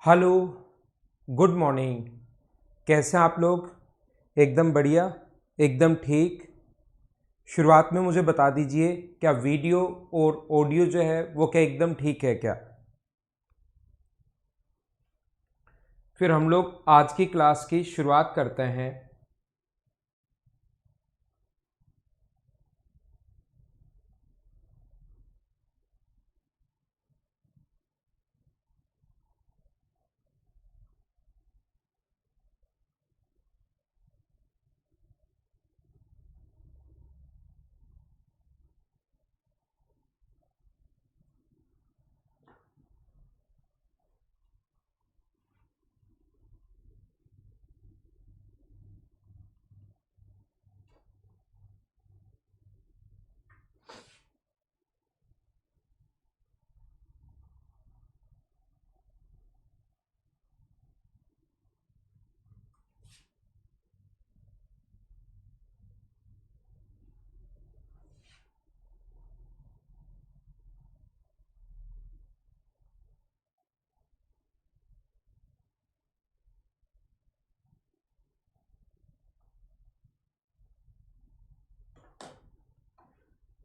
Hello, good morning. कैसे हैं आप लोग? एकदम बढ़िया, एकदम ठीक। शुरुआत में मुझे बता दीजिए, क्या वीडियो और ऑडियो जो है वो क्या एकदम ठीक है क्या? फिर हम लोग आज की क्लास की शुरुआत करते हैं।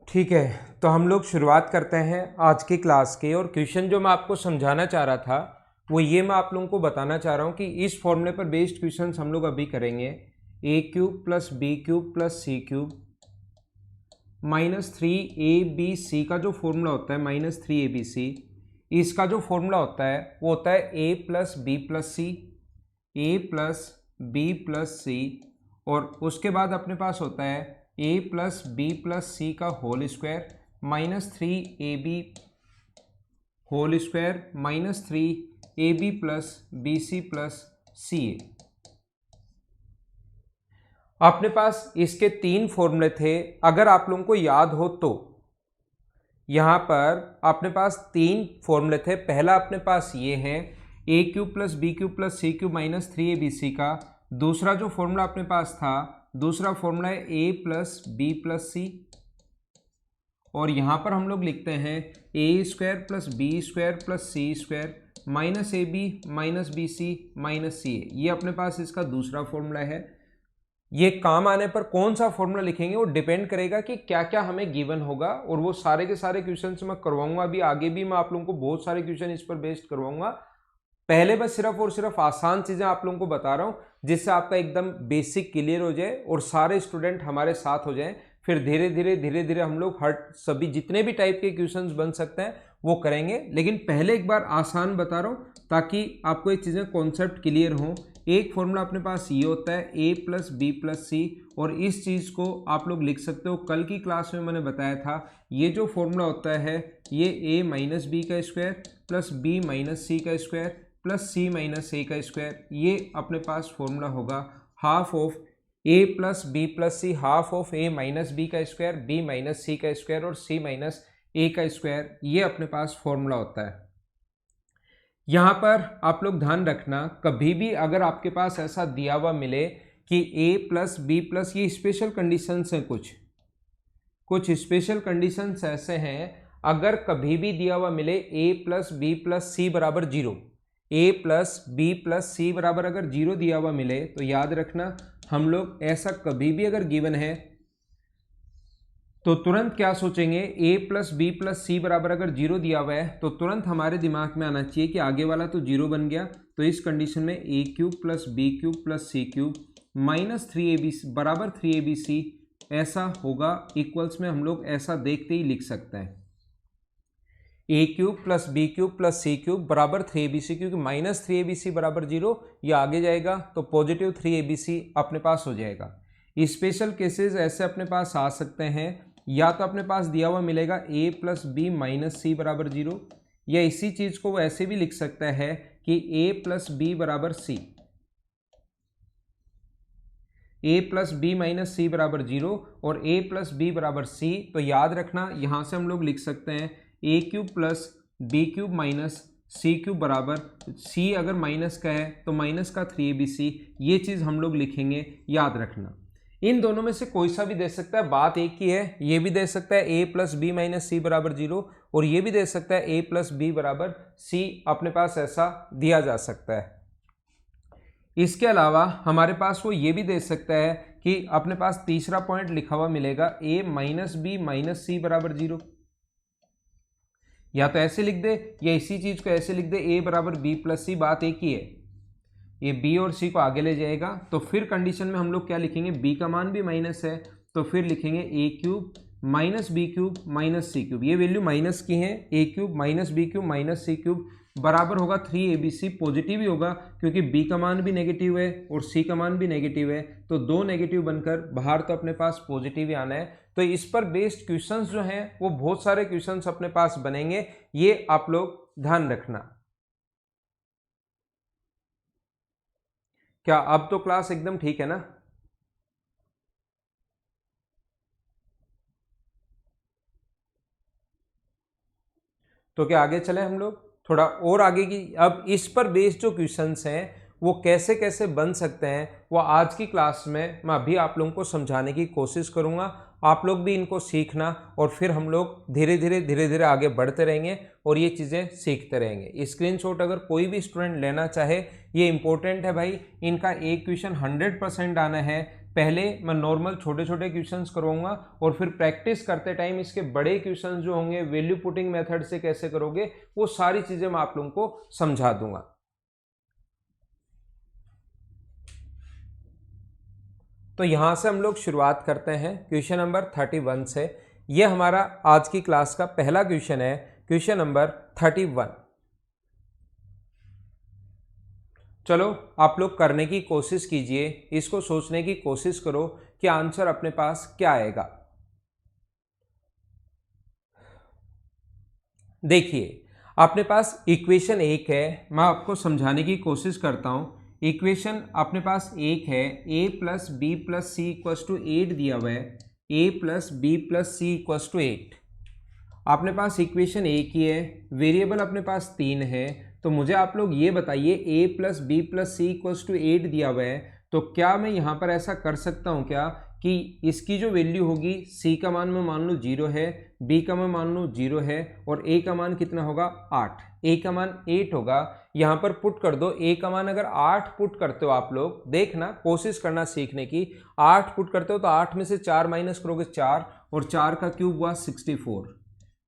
ठीक है, तो हम लोग शुरुआत करते हैं आज की क्लास की। और क्वेश्चन जो मैं आपको समझाना चाह रहा था वो ये मैं आप लोगों को बताना चाह रहा हूँ कि इस फॉर्मूले पर बेस्ड क्वेश्चन हम लोग अभी करेंगे। A cube plus b cube plus c cube -3ab का जो फॉर्मूला होता है -3abc, इसका जो फॉर्मूला होता है वो होता है a plus B plus c, a plus B plus c, और उसके बाद अपने पास होता है a प्लस बी प्लस सी का whole square -3ab whole square -3ab plus b c plus c a. अपने पास इसके तीन फॉर्मूले थे, अगर आप लोगों को याद हो तो यहाँ पर अपने पास तीन फॉर्मूले थे। पहला अपने पास ये है a cube plus b cube plus c cube -3abc का। दूसरा जो फॉर्मूला अपने पास था, दूसरा फॉर्मूला है a plus B plus c, और यहाँ पर हम लोग लिखते हैं a square plus b square plus c square -ab minus b c minus c a. ये अपने पास इसका दूसरा फॉर्मूला है। ये काम आने पर कौन सा फॉर्मूला लिखेंगे वो डिपेंड करेगा कि क्या क्या हमें गिवन होगा, और वो सारे के सारे क्वेश्चन मैं करवाऊंगा। अभी आगे भी मैं आप लोगों को बहुत सारे क्वेश्चन इस पर बेस्ड करवाऊंगा। पहले बस सिर्फ और सिर्फ आसान चीजें आप लोगों को बता रहा हूं जिससे आपका एकदम बेसिक क्लियर हो जाए और सारे स्टूडेंट हमारे साथ हो जाएं। फिर धीरे धीरे हम लोग हर सभी जितने भी टाइप के क्वेश्चंस बन सकते हैं वो करेंगे। लेकिन पहले एक बार आसान बता रहा हूं ताकि आपको ये चीजें कॉन्सेप्ट क्लियर हो। एक फॉर्मूला अपने पास ये होता है a plus B plus c, और इस चीज़ को आप लोग लिख सकते हो, कल की क्लास में मैंने बताया था। ये जो फॉर्मूला होता है ये ए माइनस बी का square plus b minus c का square plus c minus a का स्क्वायर, ये अपने पास फॉर्मूला होगा half of a plus B plus c, half of a minus b का स्क्वायर, बी माइनस सी का square और सी माइनस ए का स्क्वायर। ये अपने पास फॉर्मूला होता है। यहाँ पर आप लोग ध्यान रखना, कभी भी अगर आपके पास ऐसा दिया हुआ मिले कि a प्लस बी प्लस, ये स्पेशल कंडीशंस हैं, कुछ स्पेशल कंडीशंस ऐसे हैं, अगर कभी भी दिया हुआ मिले a plus B plus c बराबर zero, a plus B plus c बराबर अगर जीरो दिया हुआ मिले तो याद रखना हम लोग ऐसा कभी भी अगर गिवन है तो तुरंत क्या सोचेंगे, a plus B plus c बराबर अगर जीरो दिया हुआ है तो तुरंत हमारे दिमाग में आना चाहिए कि आगे वाला तो जीरो बन गया, तो इस कंडीशन में a cube plus b cube plus c cube -3ab बराबर 3abc ऐसा होगा। इक्वल्स में हम लोग ऐसा देखते ही लिख सकते हैं, a cube plus b cube plus c cube बराबर 3abc, क्योंकि -3abc बराबर जीरो, ये आगे जाएगा तो पॉजिटिव 3abc अपने पास हो जाएगा। स्पेशल केसेस ऐसे अपने पास आ सकते हैं, या तो अपने पास दिया हुआ मिलेगा a plus b minus c बराबर जीरो, या इसी चीज को वो ऐसे भी लिख सकता है कि a प्लस बी बराबर सी, a plus b minus c बराबर जीरो और a प्लस बी बराबर सी। तो याद रखना यहां से हम लोग लिख सकते हैं a cube plus b cube minus c cube बराबर, c अगर माइनस का है तो माइनस का 3abc, ये चीज हम लोग लिखेंगे, याद रखना। इन दोनों में से कोई सा भी दे सकता है, बात एक ही है। ये भी दे सकता है a plus b minus c बराबर 0 और ये भी दे सकता है a प्लस बी बराबर सी, अपने पास ऐसा दिया जा सकता है। इसके अलावा हमारे पास वो ये भी दे सकता है कि अपने पास तीसरा पॉइंट लिखा हुआ मिलेगा a minus B minus c बराबर 0। या तो ऐसे लिख दे या इसी चीज को ऐसे लिख दे a बराबर बी प्लस सी, बात एक ही है। ये b और c को आगे ले जाएगा तो फिर कंडीशन में हम लोग क्या लिखेंगे, b का मान भी माइनस है तो फिर लिखेंगे a cube minus b cube minus c cube. ये वैल्यू माइनस की है, a cube minus b cube minus c cube बराबर होगा 3abc। पॉजिटिव ही होगा क्योंकि b का मान भी नेगेटिव है और c का मान भी नेगेटिव है, तो दो नेगेटिव बनकर बाहर तो अपने पास पॉजिटिव ही आना है। तो इस पर बेस्ड क्वेश्चंस जो हैं वो बहुत सारे क्वेश्चंस अपने पास बनेंगे, ये आप लोग ध्यान रखना। क्या अब तो क्लास एकदम ठीक है ना? तो क्या आगे चले हम लोग थोड़ा और आगे की। अब इस पर बेस्ड जो क्वेश्चंस हैं वो कैसे कैसे बन सकते हैं वो आज की क्लास में मैं अभी आप लोगों को समझाने की कोशिश करूंगा। आप लोग भी इनको सीखना और फिर हम लोग धीरे धीरे आगे बढ़ते रहेंगे और ये चीज़ें सीखते रहेंगे। स्क्रीनशॉट अगर कोई भी स्टूडेंट लेना चाहे, ये इंपॉर्टेंट है भाई। इनका एक क्वेश्चन 100% आना है। पहले मैं नॉर्मल छोटे छोटे क्वेश्चंस करवाऊंगा और फिर प्रैक्टिस करते टाइम इसके बड़े क्वेश्चंस जो होंगे वैल्यू पुटिंग मेथड से कैसे करोगे वो सारी चीज़ें मैं आप लोगों को समझा दूंगा। तो यहाँ से हम लोग शुरुआत करते हैं क्वेश्चन नंबर 31 से। ये हमारा आज की क्लास का पहला क्वेश्चन है, क्वेश्चन नंबर 31। चलो आप लोग करने की कोशिश कीजिए, इसको सोचने की कोशिश करो कि आंसर अपने पास क्या आएगा। देखिए अपने पास इक्वेशन एक है, मैं आपको समझाने की कोशिश करता हूँ। इक्वेशन अपने पास एक है, a plus B plus c equals to 8 दिया हुआ है, a plus B plus c equals to 8। अपने पास इक्वेशन एक ही है, वेरिएबल अपने पास 3 है। तो मुझे आप लोग ये बताइए a plus B plus c equals to 8 दिया हुआ है, तो क्या मैं यहाँ पर ऐसा कर सकता हूँ क्या कि इसकी जो वैल्यू होगी c का मान मैं मान लूँ 0 है, b का मैं मान लूँ 0 है और a का मान कितना होगा 8, a का मान 8 होगा। यहाँ पर पुट कर दो, a का मान अगर 8 पुट करते हो आप लोग, देखना कोशिश करना सीखने की। 8 पुट करते हो तो 8 में से 4 माइनस करोगे 4 और 4 का क्यूब हुआ 64।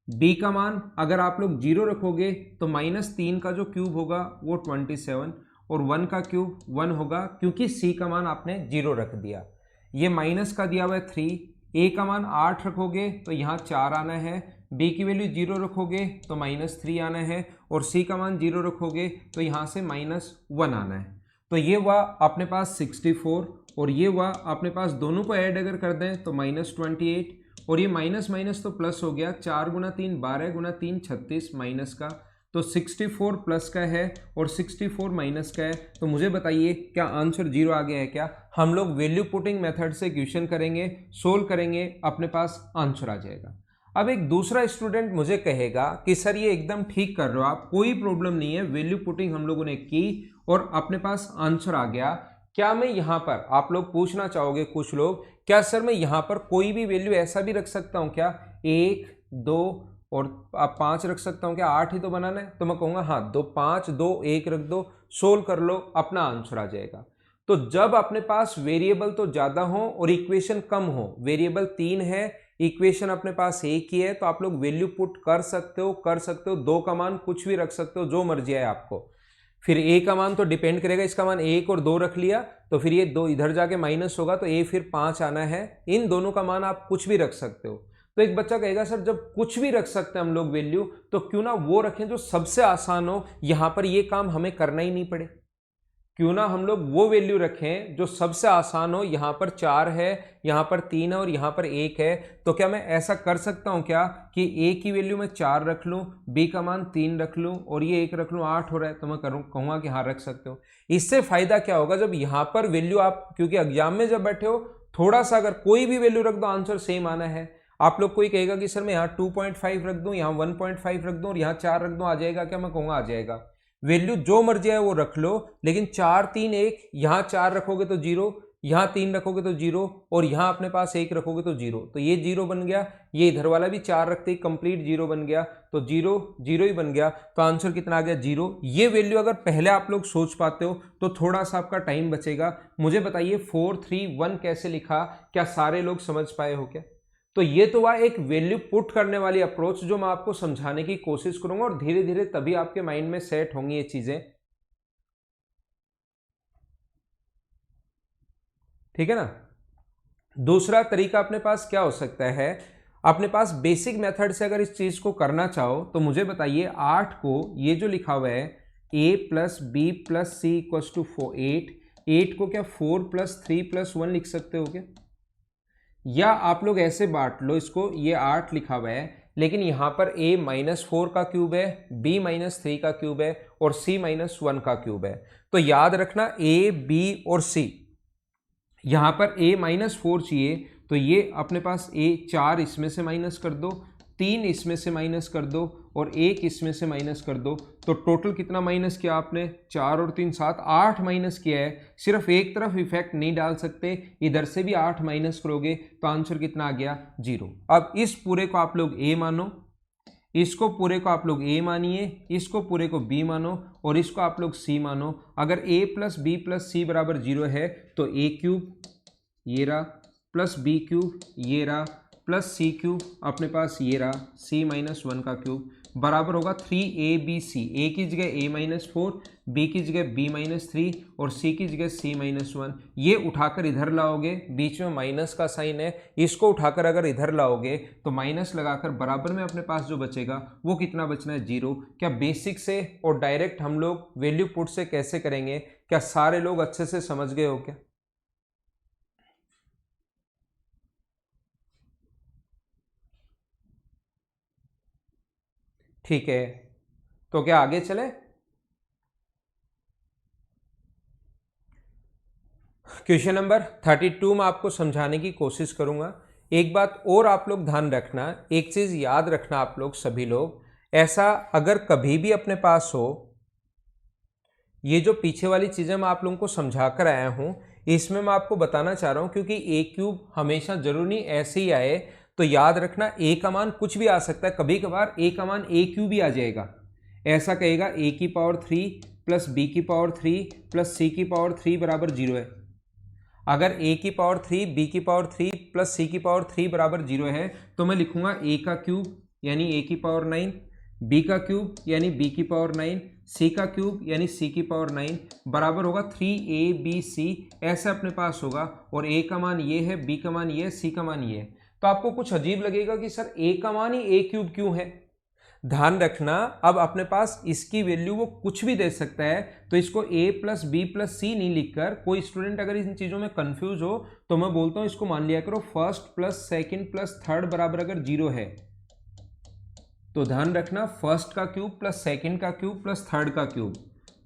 b का मान अगर आप लोग 0 रखोगे तो -3 का जो क्यूब होगा वो 27 और 1 का क्यूब 1 होगा क्योंकि c का मान आपने 0 रख दिया। ये माइनस का दिया हुआ है 3, a का मान 8 रखोगे तो यहाँ 4 आना है, b की वैल्यू 0 रखोगे तो -3 आना है और c का मान 0 रखोगे तो यहाँ से -1 आना है। तो ये हुआ अपने पास 64 और ये हुआ अपने पास, दोनों को ऐड अगर कर दें तो -28 और ये माइनस माइनस तो प्लस हो गया। 4 गुना 3 12 गुना 3 36 माइनस का, तो 64 प्लस का है और 64 माइनस का है। तो मुझे बताइए क्या आंसर 0 आ गया है क्या? हम लोग वैल्यू पुटिंग मेथड से क्वेश्चन करेंगे, सोल्व करेंगे, अपने पास आंसर आ जाएगा। अब एक दूसरा स्टूडेंट मुझे कहेगा कि सर ये एकदम ठीक कर रहे हो आप, कोई प्रॉब्लम नहीं है, वैल्यू पुटिंग हम लोगों ने की और अपने पास आंसर आ गया। क्या मैं यहाँ पर, आप लोग पूछना चाहोगे कुछ लोग, क्या सर मैं यहाँ पर कोई भी वैल्यू ऐसा भी रख सकता हूँ क्या, 1 2 और आप 5 रख सकता हूँ क्या, 8 ही तो बनाना है? तो मैं कहूँगा हाँ, 2 5 2 1 रख दो, सोल्व कर लो, अपना आंसर आ जाएगा। तो जब अपने पास वेरिएबल तो ज़्यादा हो और इक्वेशन कम हो, वेरिएबल 3 है, इक्वेशन अपने पास एक ही है, तो आप लोग वैल्यू पुट कर सकते हो, 2 का मान कुछ भी रख सकते हो, जो मर्जी है आपको। फिर a का मान तो डिपेंड करेगा, इसका मान 1 और 2 रख लिया तो फिर ये 2 इधर जाके माइनस होगा तो a फिर 5 आना है। इन दोनों का मान आप कुछ भी रख सकते हो। तो एक बच्चा कहेगा सर जब कुछ भी रख सकते हैं हम लोग वैल्यू, तो क्यों ना वो रखें जो सबसे आसान हो, यहाँ पर ये काम हमें करना ही नहीं पड़े। क्यों ना हम लोग वो वैल्यू रखें जो सबसे आसान हो। यहाँ पर 4 है, यहाँ पर 3 है और यहाँ पर 1 है। तो क्या मैं ऐसा कर सकता हूँ क्या कि a की वैल्यू में 4 रख लूँ, b का मान 3 रख लूँ और ये 1 रख लूँ, 8 हो रहा है, तो मैं कहूँगा कि हाँ रख सकते हो। इससे फायदा क्या होगा, जब यहाँ पर वैल्यू आप, क्योंकि एग्जाम में जब बैठे हो थोड़ा सा अगर कोई भी वैल्यू रख दो आंसर सेम आना है। आप लोग कोई कहेगा कि सर मैं यहाँ 2.5 रख दूँ, यहाँ 1.5 रख दूँ और यहाँ 4 रख दूँ, आ जाएगा क्या? मैं कहूँगा आ जाएगा। वैल्यू जो मर्जी है वो रख लो, लेकिन 4 3 1, यहाँ 4 रखोगे तो 0, यहाँ 3 रखोगे तो 0 और यहाँ अपने पास 1 रखोगे तो 0, तो ये 0 बन गया, ये इधर वाला भी 4 रखते ही कंप्लीट 0 बन गया, तो 0 0 ही बन गया। तो आंसर कितना आ गया 0। ये वैल्यू अगर पहले आप लोग सोच पाते हो तो थोड़ा सा आपका टाइम बचेगा। मुझे बताइए 4 3 1 कैसे लिखा, क्या सारे लोग समझ पाए हो क्या? तो ये तो वह एक वैल्यू पुट करने वाली अप्रोच जो मैं आपको समझाने की कोशिश करूंगा और धीरे धीरे तभी आपके माइंड में सेट होंगी ये चीजें, ठीक है ना। दूसरा तरीका अपने पास क्या हो सकता है, अपने पास बेसिक मेथड से अगर इस चीज को करना चाहो तो मुझे बताइए 8 को ये जो लिखा हुआ है a plus B plus c equal to 8 को क्या 4 प्लस 3 प्लस 1 लिख सकते हो क्या? या आप लोग ऐसे बांट लो इसको, ये 8 लिखा हुआ है लेकिन यहां पर a माइनस 4 का क्यूब है, b माइनस 3 का क्यूब है और c माइनस 1 का क्यूब है। तो याद रखना a b और c, यहां पर a माइनस 4 चाहिए तो ये अपने पास a 4 इसमें से माइनस कर दो, 3 इसमें से माइनस कर दो और 1 इसमें से माइनस कर दो, तो टोटल कितना माइनस किया आपने? 4 और 3 7, 8 माइनस किया है। सिर्फ एक तरफ इफेक्ट नहीं डाल सकते, इधर से भी 8 माइनस करोगे तो आंसर कितना आ गया 0। अब इस पूरे को आप लोग a मानो, इसको पूरे को आप लोग a मानिए, इसको पूरे को b मानो और इसको आप लोग c मानो। अगर a plus B plus c बराबर 0 है तो a क्यूब ये रहा प्लस बी क्यूब ये रहा प्लस सी क्यूब अपने पास ये रहा c माइनस 1 का क्यूब बराबर होगा 3abc। a की जगह a माइनस 4, b की जगह b माइनस 3 और c की जगह c माइनस 1। ये उठाकर इधर लाओगे, बीच में माइनस का साइन है, इसको उठाकर अगर इधर लाओगे तो माइनस लगाकर बराबर में अपने पास जो बचेगा वो कितना बचना है 0। क्या बेसिक से और डायरेक्ट हम लोग वैल्यू पुट से कैसे करेंगे, क्या सारे लोग अच्छे से समझ गए हो क्या? ठीक है, तो क्या आगे चले? क्वेश्चन नंबर 32 में आपको समझाने की कोशिश करूंगा। एक बात और आप लोग ध्यान रखना, एक चीज याद रखना आप लोग सभी लोग, ऐसा अगर कभी भी अपने पास हो, ये जो पीछे वाली चीजें मैं आप लोगों को समझा कर आया हूं इसमें मैं आपको बताना चाह रहा हूं, क्योंकि ए क्यूब हमेशा जरूरी नहीं ऐसे ही आए, तो याद रखना ए का मान कुछ भी आ सकता है, कभी कभार ए का मान ए क्यूब भी आ जाएगा। ऐसा कहेगा ए की पावर 3 प्लस बी की पावर 3 प्लस सी की पावर 3 बराबर 0 है। अगर a की पावर 3 b की पावर 3 प्लस c की पावर 3 बराबर 0 है तो मैं लिखूंगा a का क्यूब यानी a की पावर 9, b का क्यूब यानी b की पावर 9, c का क्यूब यानी c की पावर 9 बराबर होगा 3abc। ऐसे अपने पास होगा और a का मान ये है, b का मान ये है, c का मान ये है। तो आपको कुछ अजीब लगेगा कि सर a का मान ही a क्यूब क्यों है। ध्यान रखना अब अपने पास इसकी वैल्यू वो कुछ भी दे सकता है, तो इसको a प्लस बी प्लस सी नहीं लिखकर, कोई स्टूडेंट अगर इन चीज़ों में कंफ्यूज हो तो मैं बोलता हूं इसको मान लिया करो first plus second plus third बराबर अगर 0 है तो ध्यान रखना फर्स्ट का क्यूब प्लस सेकंड का क्यूब प्लस थर्ड का क्यूब,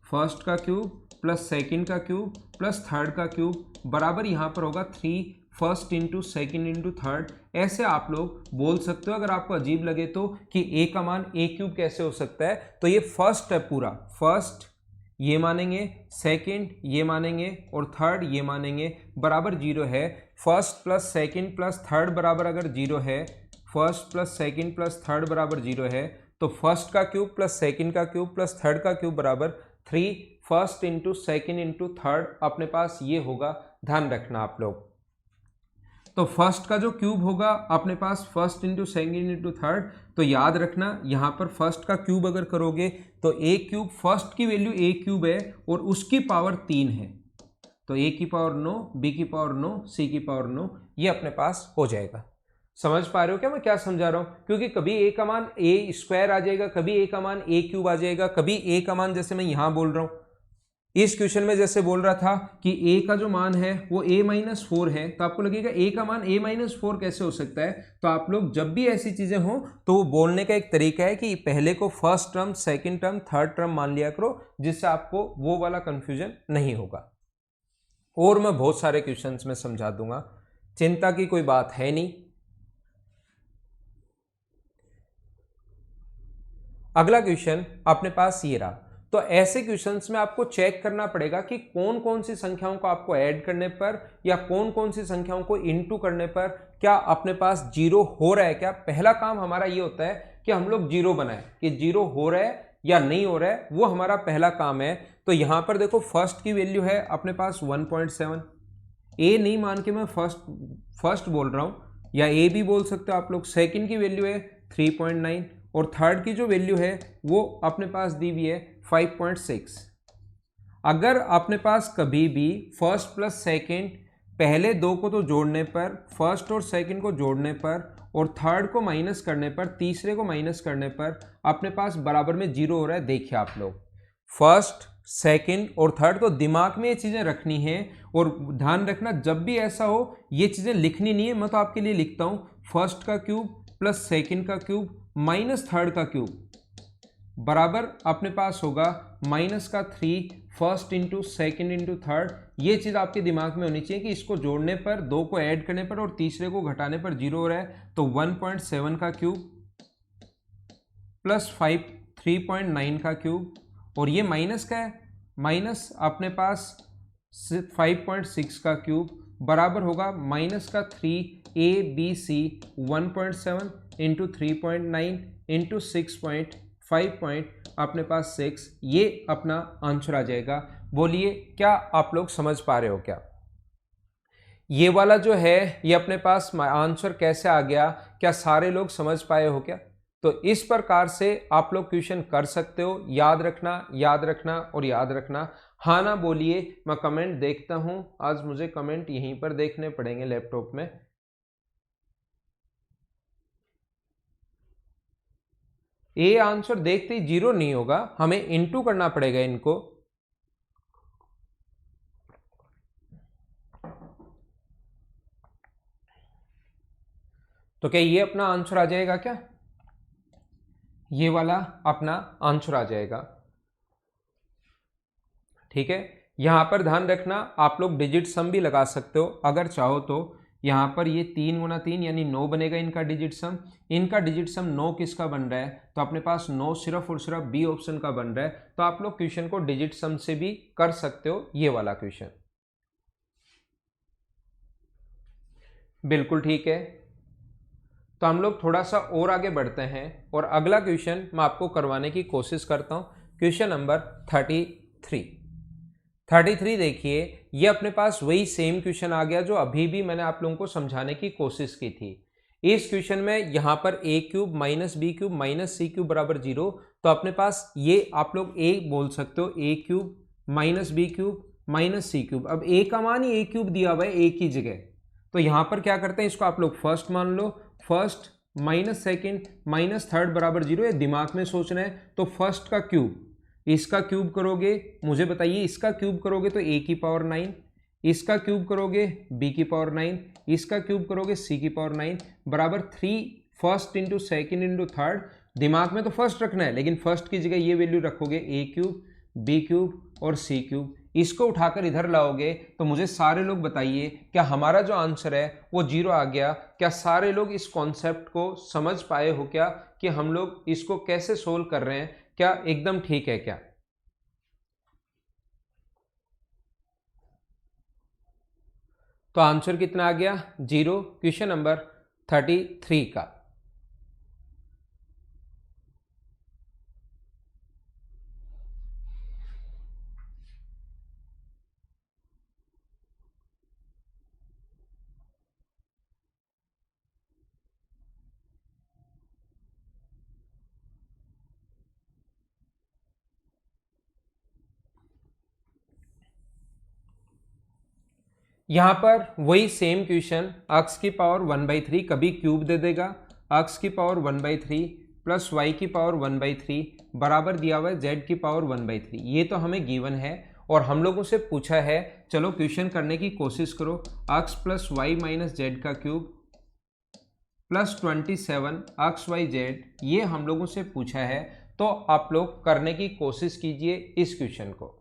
फर्स्ट का क्यूब प्लस सेकंड का क्यूब प्लस थर्ड का क्यूब बराबर यहाँ पर होगा 3 first into second into third. ऐसे आप लोग बोल सकते हो अगर आपको अजीब लगे तो कि a का मान a क्यूब कैसे हो सकता है। तो ये फर्स्ट है पूरा, फर्स्ट ये मानेंगे, सेकंड ये मानेंगे और थर्ड ये मानेंगे बराबर 0 है। First plus second plus third बराबर अगर 0 है, first plus second plus third बराबर 0 है तो फर्स्ट का क्यूब प्लस सेकंड का क्यूब प्लस थर्ड का क्यूब बराबर 3 first into second into third अपने पास ये होगा। ध्यान रखना आप लोग, तो फर्स्ट का जो क्यूब होगा अपने पास first into second into third, तो याद रखना यहाँ पर फर्स्ट का क्यूब अगर करोगे तो ए क्यूब, फर्स्ट की वैल्यू ए क्यूब है और उसकी पावर 3 है, तो ए की पावर 9, बी की पावर 9, सी की पावर 9, ये अपने पास हो जाएगा। समझ पा रहे हो क्या मैं क्या समझा रहा हूँ? क्योंकि कभी ए का मान ए स्क्वायर आ जाएगा, कभी ए का मान ए क्यूब आ जाएगा, कभी ए का मान जैसे मैं यहाँ बोल रहा हूँ इस क्वेश्चन में जैसे बोल रहा था कि a का जो मान है वो a माइनस 4 है, तो आपको लगेगा a का मान a माइनस 4 कैसे हो सकता है। तो आप लोग जब भी ऐसी चीजें हो तो वो बोलने का एक तरीका है कि पहले को first term, second term, third term मान लिया करो, जिससे आपको वो वाला कंफ्यूजन नहीं होगा। और मैं बहुत सारे क्वेश्चंस में समझा दूंगा, चिंता की कोई बात है नहीं। अगला क्वेश्चन अपने पास ये रहा, तो तो ऐसे क्वेश्चंस में आपको चेक करना पड़ेगा कि कौन कौन सी संख्याओं को आपको ऐड करने पर या कौन कौन सी संख्याओं को इनटू करने पर क्या अपने पास जीरो हो रहा है क्या। पहला काम हमारा ये होता है कि हम लोग जीरो बनाए, कि जीरो हो रहा है या नहीं हो रहा है, वो हमारा पहला काम है। तो यहां पर देखो फर्स्ट की वैल्यू है अपने पास 1.7, ए नहीं मान के मैं फर्स्ट बोल रहा हूं, या ए भी बोल सकते हो आप लोग। सेकंड की वैल्यू है 3.9 और थर्ड की जो वैल्यू है वो अपने पास दी हुई है 5.6। अगर अपने पास कभी भी फर्स्ट प्लस सेकंड, पहले दो को तो जोड़ने पर, फर्स्ट और सेकंड को जोड़ने पर और थर्ड को माइनस करने पर, तीसरे को माइनस करने पर अपने पास बराबर में जीरो हो रहा है। देखिए आप लोग, फर्स्ट सेकंड और थर्ड, तो दिमाग में ये चीजें रखनी है और ध्यान रखना जब भी ऐसा हो ये चीजें लिखनी नहीं है। मैं तो आपके लिए लिखता हूं फर्स्ट का क्यूब प्लस सेकंड का क्यूब माइनस थर्ड का क्यूब बराबर अपने पास होगा माइनस का 3 first into second into third. ये चीज आपके दिमाग में होनी चाहिए कि इसको जोड़ने पर, दो को ऐड करने पर और तीसरे को घटाने पर जीरो हो रहा है। तो 1.7 का क्यूब प्लस 3.9 का क्यूब, और ये माइनस का है, माइनस अपने पास 5.6 का क्यूब बराबर होगा माइनस का 3 ABC 1.7 इंटू 3.9 इंटू 6.5 अपने पास 6। ये अपना आंसर आ जाएगा। बोलिए क्या आप लोग समझ पा रहे हो क्या? ये वाला जो है ये अपने पास आंसर कैसे आ गया, क्या सारे लोग समझ पाए हो क्या? तो इस प्रकार से आप लोग क्वेश्चन कर सकते हो। याद रखना, याद रखना और याद रखना। हाँ ना बोलिए, मैं कमेंट देखता हूं। आज मुझे कमेंट यहीं पर देखने पड़ेंगे लैपटॉप में। ए आंसर देखते ही जीरो नहीं होगा, हमें इनटू करना पड़ेगा इनको। तो क्या ये अपना आंसर आ जाएगा क्या? ये वाला अपना आंसर आ जाएगा। ठीक है, यहां पर ध्यान रखना आप लोग डिजिट सम भी लगा सकते हो अगर चाहो तो। यहां पर ये 3 गुना 3 यानी 9 बनेगा इनका डिजिट सम। इनका डिजिट सम 9 किसका बन रहा है? तो अपने पास 9 सिर्फ और सिर्फ बी ऑप्शन का बन रहा है। तो आप लोग क्वेश्चन को डिजिट सम से भी कर सकते हो, ये वाला क्वेश्चन। बिल्कुल ठीक है। तो हम लोग थोड़ा सा और आगे बढ़ते हैं और अगला क्वेश्चन मैं आपको करवाने की कोशिश करता हूं। क्वेश्चन नंबर 33 देखिए, ये अपने पास वही सेम क्वेश्चन आ गया जो अभी भी मैंने आप लोगों को समझाने की कोशिश की थी। इस क्वेश्चन में यहां पर a cube minus b cube minus c cube बराबर जीरो। तो अपने पास ये आप लोग ए बोल सकते हो, a cube minus b cube minus c cube. अब ए का मान ही ए क्यूब दिया हुआ है ए की जगह, तो यहां पर क्या करते हैं, इसको आप लोग फर्स्ट मान लो। First minus second minus third बराबर जीरो, ये दिमाग में सोचना है। तो फर्स्ट का क्यूब, इसका क्यूब करोगे, मुझे बताइए इसका क्यूब करोगे तो ए की पावर 9, इसका क्यूब करोगे बी की पावर 9, इसका क्यूब करोगे सी की पावर 9 बराबर 3 first into second into third. दिमाग में तो फर्स्ट रखना है, लेकिन फर्स्ट की जगह ये वैल्यू रखोगे ए क्यूब बी क्यूब और सी क्यूब। इसको उठाकर इधर लाओगे तो मुझे सारे लोग बताइए क्या हमारा जो आंसर है वो जीरो आ गया? क्या सारे लोग इस कॉन्सेप्ट को समझ पाए हो क्या कि हम लोग इसको कैसे सोल्व कर रहे हैं? क्या एकदम ठीक है क्या? तो आंसर कितना आ गया? जीरो। क्वेश्चन नंबर 33 का। यहां पर वही सेम क्वेश्चन, एक्स की पावर 1/3 कभी क्यूब दे देगा, एक्स की पावर 1/3 प्लस वाई की पावर 1/3 बराबर दिया हुआ है जेड की पावर 1/3। ये तो हमें गिवन है और हम लोगों से पूछा है, चलो क्वेश्चन करने की कोशिश करो। X plus y minus z का cube plus 27 x y z, ये हम लोगों से पूछा है। तो आप लोग करने की कोशिश कीजिए इस क्वेश्चन को।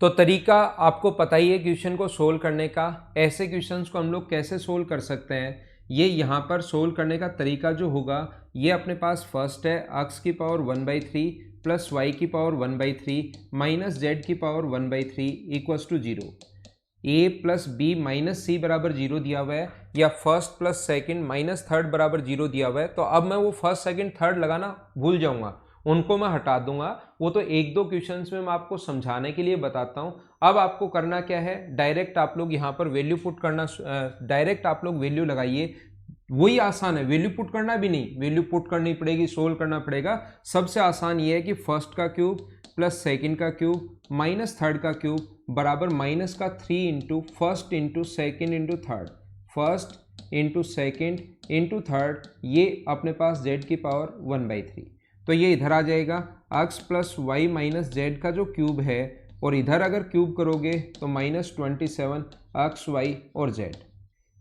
तो तरीका आपको पता ही है क्वेश्चन को सोल्व करने का। ऐसे क्वेश्चंस को हम लोग कैसे सोल्व कर सकते हैं, ये यहाँ पर सोल्व करने का तरीका जो होगा, ये अपने पास फर्स्ट है x की पावर 1/3 प्लस y की पावर 1/3 माइनस z की power 1/3 equals to 0। a plus b minus c बराबर 0 दिया हुआ है, या first plus second minus third बराबर 0 दिया हुआ है। तो अब मैं वो फर्स्ट सेकंड थर्ड लगाना भूल जाऊंगा, उनको मैं हटा दूंगा। वो तो एक दो क्वेश्चंस में मैं आपको समझाने के लिए बताता हूं। अब आपको करना क्या है, डायरेक्ट आप लोग यहाँ पर वैल्यू पुट करना, डायरेक्ट आप लोग वैल्यू लगाइए। वही आसान है, वैल्यू पुट करना भी नहीं, वैल्यू पुट करनी पड़ेगी, सोल्व करना पड़ेगा। सबसे आसान ये है कि फर्स्ट का क्यूब प्लस सेकंड का क्यूब माइनस थर्ड का क्यूब बराबर माइनस का 3 into first into second into third, first into second into third, ये अपने पास z की पावर 1/3। तो ये इधर आ जाएगा x plus y minus z का जो क्यूब है, और इधर अगर क्यूब करोगे तो -27 x y और z,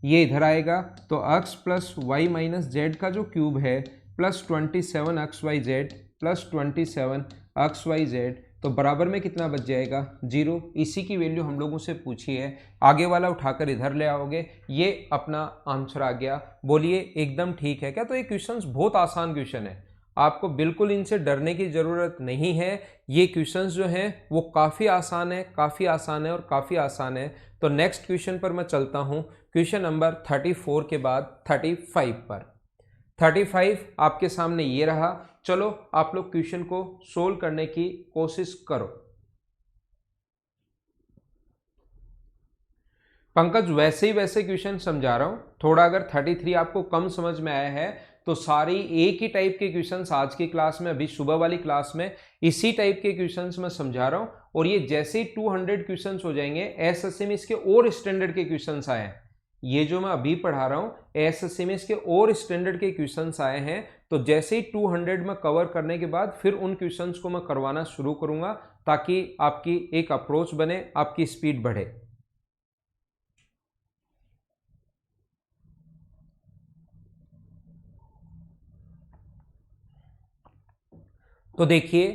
ये इधर आएगा। तो x plus y minus z का जो क्यूब है plus 27 x y z plus 27 x y z, तो बराबर में कितना बच जाएगा 0। इसी की वैल्यू हम लोगों से पूछी है, आगे वाला उठाकर इधर ले आओगे, ये अपना आंसर आ गया। बोलिए एकदम ठीक है क्या? तो ये क्वेश्चंस बहुत आसान क्वेश्चन है, आपको बिल्कुल इनसे डरने की ज़रूरत नहीं है। ये क्वेश्चंस जो हैं वो काफ़ी आसान है, काफ़ी आसान है और काफ़ी आसान है। तो नेक्स्ट क्वेश्चन पर मैं चलता हूँ, क्वेश्चन नंबर 34 के बाद 35 पर। 35 आपके सामने ये रहा। चलो आप लोग क्वेश्चन को सोल्व करने की कोशिश करो। पंकज वैसे ही वैसे क्वेश्चन समझा रहा हूँ, थोड़ा अगर 33 आपको कम समझ में आया है तो सारी एक ही टाइप के क्वेश्चंस आज की क्लास में, अभी सुबह वाली क्लास में इसी टाइप के क्वेश्चंस मैं समझा रहा हूँ। और ये जैसे ही 200 क्वेश्चंस हो जाएंगे, एसएससी में इसके और स्टैंडर्ड के क्वेश्चंस आए हैं। ये जो मैं अभी पढ़ा रहा हूँ एसएससी में इसके और स्टैंडर्ड के क्वेश्चंस आए हैं। तो जैसे ही 200 में कवर करने के बाद फिर उन क्वेश्चंस को मैं करवाना शुरू करूंगा, ताकि आपकी एक अप्रोच बने, आपकी स्पीड बढ़े। तो देखिए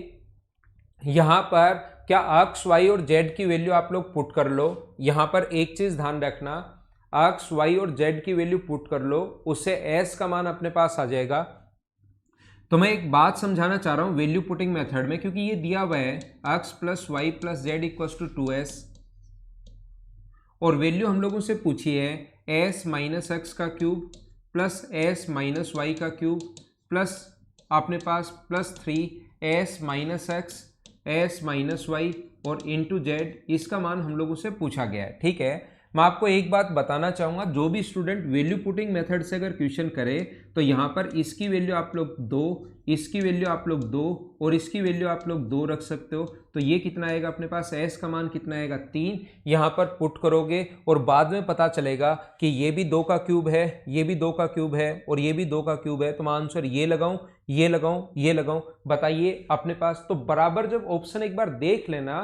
यहां पर क्या x y और z की वैल्यू आप लोग पुट कर लो। यहां पर एक चीज ध्यान रखना, x y और z की वैल्यू पुट कर लो, उससे s का मान अपने पास आ जाएगा। तो मैं एक बात समझाना चाह रहा हूं वैल्यू पुटिंग मेथड में, क्योंकि ये दिया हुआ है x plus y plus z equals to 2s, और वैल्यू हम लोगों से पूछी है s माइनस एक्स का cube plus s minus y का क्यूब प्लस अपने पास plus 3s minus x s minus y और इंटू जेड, इसका मान हम लोगों से पूछा गया है। ठीक है, मैं आपको एक बात बताना चाहूँगा, जो भी स्टूडेंट वैल्यू पुटिंग मेथड से अगर क्वेश्चन करे तो यहाँ पर इसकी वैल्यू आप लोग 2, इसकी वैल्यू आप लोग 2 और इसकी वैल्यू आप लोग 2 रख सकते हो। तो ये कितना आएगा अपने पास, s का मान कितना आएगा 3, यहाँ पर पुट करोगे और बाद में पता चलेगा कि ये भी 2 का क्यूब है, ये भी 2 का क्यूब है और ये भी 2 का क्यूब है। तो मैं आंसर ये लगाऊं, ये लगाऊं, ये लगाऊं, बताइए अपने पास। तो बराबर जब ऑप्शन एक बार देख लेना,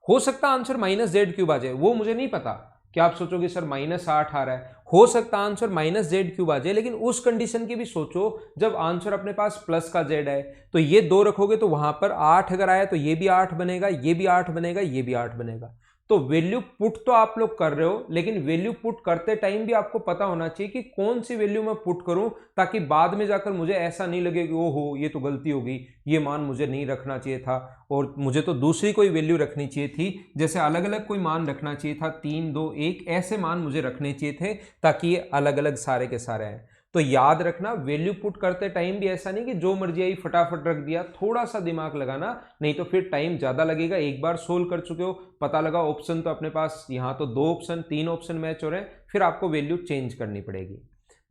हो सकता आंसर -z³ आ जाए, वो मुझे नहीं पता। क्या आप सोचोगे सर -8 आ रहा है, हो सकता आंसर -z³ आ जाए, लेकिन उस कंडीशन की भी सोचो जब आंसर अपने पास प्लस का z है। तो ये 2 रखोगे तो वहां पर 8 अगर आया तो ये भी 8 बनेगा, ये भी 8 बनेगा, ये भी 8 बनेगा। तो वैल्यू पुट तो आप लोग कर रहे हो, लेकिन वैल्यू पुट करते टाइम भी आपको पता होना चाहिए कि कौन सी वैल्यू मैं पुट करूं, ताकि बाद में जाकर मुझे ऐसा नहीं लगे कि ओहो ये तो गलती हो गई, ये मान मुझे नहीं रखना चाहिए था और मुझे तो दूसरी कोई वैल्यू रखनी चाहिए थी। जैसे अलग अलग कोई मान रखना चाहिए था, 3 2 1 ऐसे मान मुझे रखने चाहिए थे, ताकि ये अलग अलग सारे के सारे हैं। तो याद रखना वैल्यू पुट करते टाइम भी ऐसा नहीं कि जो मर्जी आई फटाफट रख दिया, थोड़ा सा दिमाग लगाना, नहीं तो फिर टाइम ज्यादा लगेगा। एक बार सोल्व कर चुके हो, पता लगा ऑप्शन तो अपने पास यहाँ तो 2 ऑप्शन 3 ऑप्शन मैच हो रहे हैं, फिर आपको वैल्यू चेंज करनी पड़ेगी।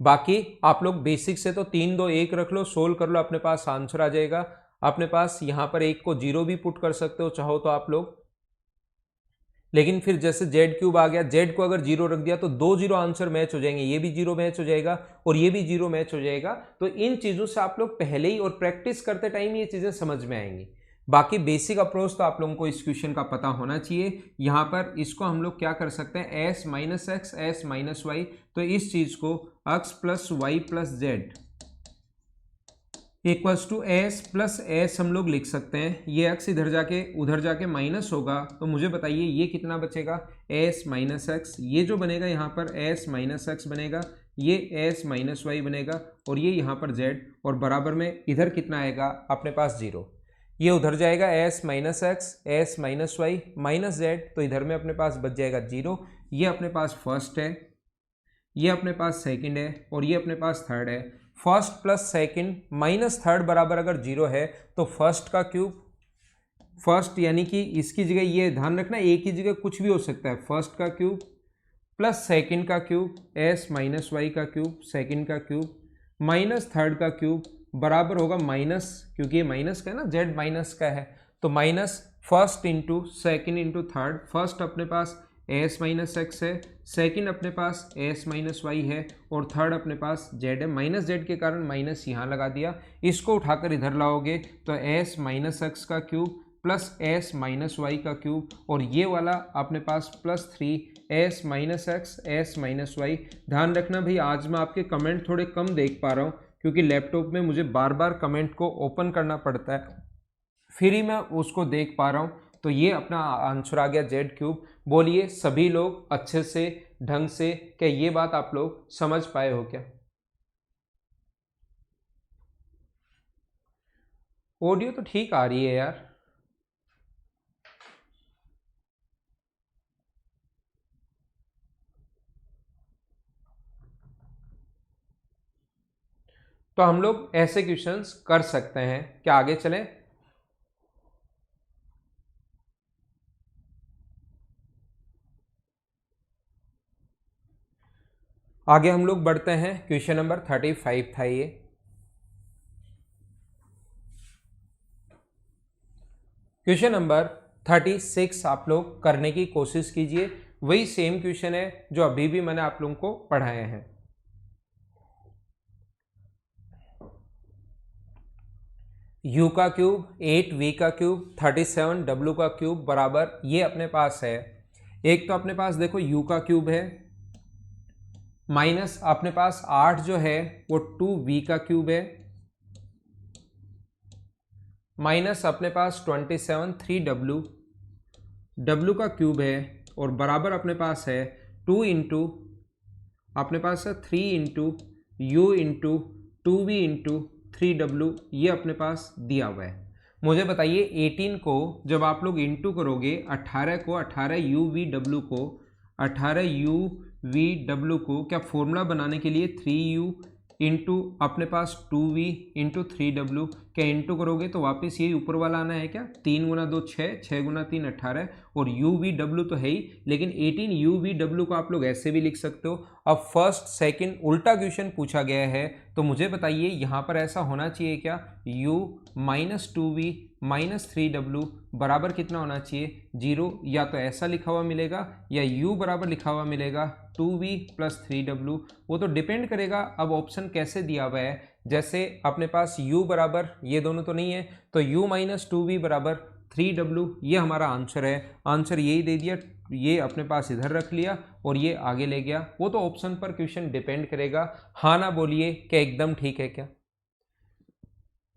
बाकी आप लोग बेसिक से तो 3 2 1 रख लो, सोल्व कर लो, अपने पास आंसर आ जाएगा। अपने पास यहाँ पर 1 को 0 भी पुट कर सकते हो चाहो तो आप लोग, लेकिन फिर जैसे z³ आ गया, z को अगर 0 रख दिया तो 2 0 आंसर मैच हो जाएंगे, ये भी 0 मैच हो जाएगा और ये भी 0 मैच हो जाएगा। तो इन चीज़ों से आप लोग पहले ही और प्रैक्टिस करते टाइम ये चीज़ें समझ में आएंगी। बाकी बेसिक अप्रोच तो आप लोगों को इस क्वेश्चन का पता होना चाहिए। यहाँ पर इसको हम लोग क्या कर सकते हैं, s minus x s minus y, तो इस चीज़ को x plus y plus z equals to s plus s हम लोग लिख सकते हैं। ये एक्स इधर जाके उधर जाके माइनस होगा, तो मुझे बताइए ये कितना बचेगा, एस माइनस एक्स। ये जो बनेगा यहाँ पर एस माइनस एक्स बनेगा, ये एस माइनस वाई बनेगा, और ये यहाँ पर जेड, और बराबर में इधर कितना आएगा अपने पास 0। ये उधर जाएगा s minus x, s minus y minus z, तो इधर में अपने पास बच जाएगा 0। ये अपने पास फर्स्ट है, ये अपने पास सेकंड है, और ये अपने पास थर्ड है। First plus second minus third बराबर अगर 0 है तो फर्स्ट का क्यूब, फर्स्ट यानी कि इसकी जगह ये ध्यान रखना एक ही जगह कुछ भी हो सकता है, फर्स्ट का क्यूब प्लस सेकंड का क्यूब, एस माइनस वाई का क्यूब, सेकंड का क्यूब माइनस थर्ड का क्यूब बराबर होगा माइनस, क्योंकि ये माइनस का है ना, जेड माइनस का है, तो minus first into second into third. First अपने पास एस माइनस एक्स है, सेकंड अपने पास एस माइनस वाई है, और थर्ड अपने पास जेड है। माइनस जेड के कारण माइनस यहाँ लगा दिया, इसको उठाकर इधर लाओगे तो एस माइनस एक्स का cube plus s minus y का क्यूब, और ये वाला अपने पास plus 3 s minus x s minus y. ध्यान रखना भाई, आज मैं आपके कमेंट थोड़े कम देख पा रहा हूँ क्योंकि लैपटॉप में मुझे बार बार कमेंट को ओपन करना पड़ता है, फिर ही मैं उसको देख पा रहा हूँ। तो ये अपना आंसर आ गया जेड क्यूब। बोलिए सभी लोग अच्छे से ढंग से, क्या ये बात आप लोग समझ पाए हो क्या? ऑडियो तो ठीक आ रही है यार। तो हम लोग ऐसे क्वेश्चंस कर सकते हैं, क्या आगे चलें? आगे हम लोग बढ़ते हैं, क्वेश्चन नंबर 35 था ये। क्वेश्चन नंबर 36 आप लोग करने की कोशिश कीजिए, वही सेम क्वेश्चन है जो अभी भी मैंने आप लोगों को पढ़ाए हैं। u का क्यूब 8v का क्यूब 37w का क्यूब बराबर, ये अपने पास है। एक तो अपने पास देखो u का क्यूब है, माइनस अपने पास 8 जो है वो 2v का क्यूब है, माइनस अपने पास 27 3w w का क्यूब है, और बराबर अपने पास है 2 इंटू अपने पास है 3 into you into 2v into 3w, ये अपने पास दिया हुआ है। मुझे बताइए 18 को जब आप लोग इंटू करोगे 18 को, 18 u v w को, 18 u v w को क्या फॉर्मूला बनाने के लिए 3u इंटू अपने पास 2v इंटू 3w, क्या इंटू करोगे तो वापस यही ऊपर वाला आना है क्या, 3 गुना 2 6, 6 गुना 3 18, और u v w तो है ही, लेकिन 18 u v w को आप लोग ऐसे भी लिख सकते हो। अब फर्स्ट सेकंड उल्टा क्वेश्चन पूछा गया है, तो मुझे बताइए यहाँ पर ऐसा होना चाहिए क्या, u minus 2v minus 3w बराबर कितना होना चाहिए 0, या तो ऐसा लिखा हुआ मिलेगा या u बराबर लिखा हुआ मिलेगा 2v प्लस 3w, वो तो डिपेंड करेगा अब ऑप्शन कैसे दिया हुआ है। जैसे अपने पास u बराबर ये दोनों तो नहीं है, तो u माइनस 2v बराबर 3w, ये हमारा आंसर है। आंसर यही दे दिया, ये अपने पास इधर रख लिया और ये आगे ले गया, वो तो ऑप्शन पर क्वेश्चन डिपेंड करेगा। हाँ ना बोलिए, क्या एकदम ठीक है क्या?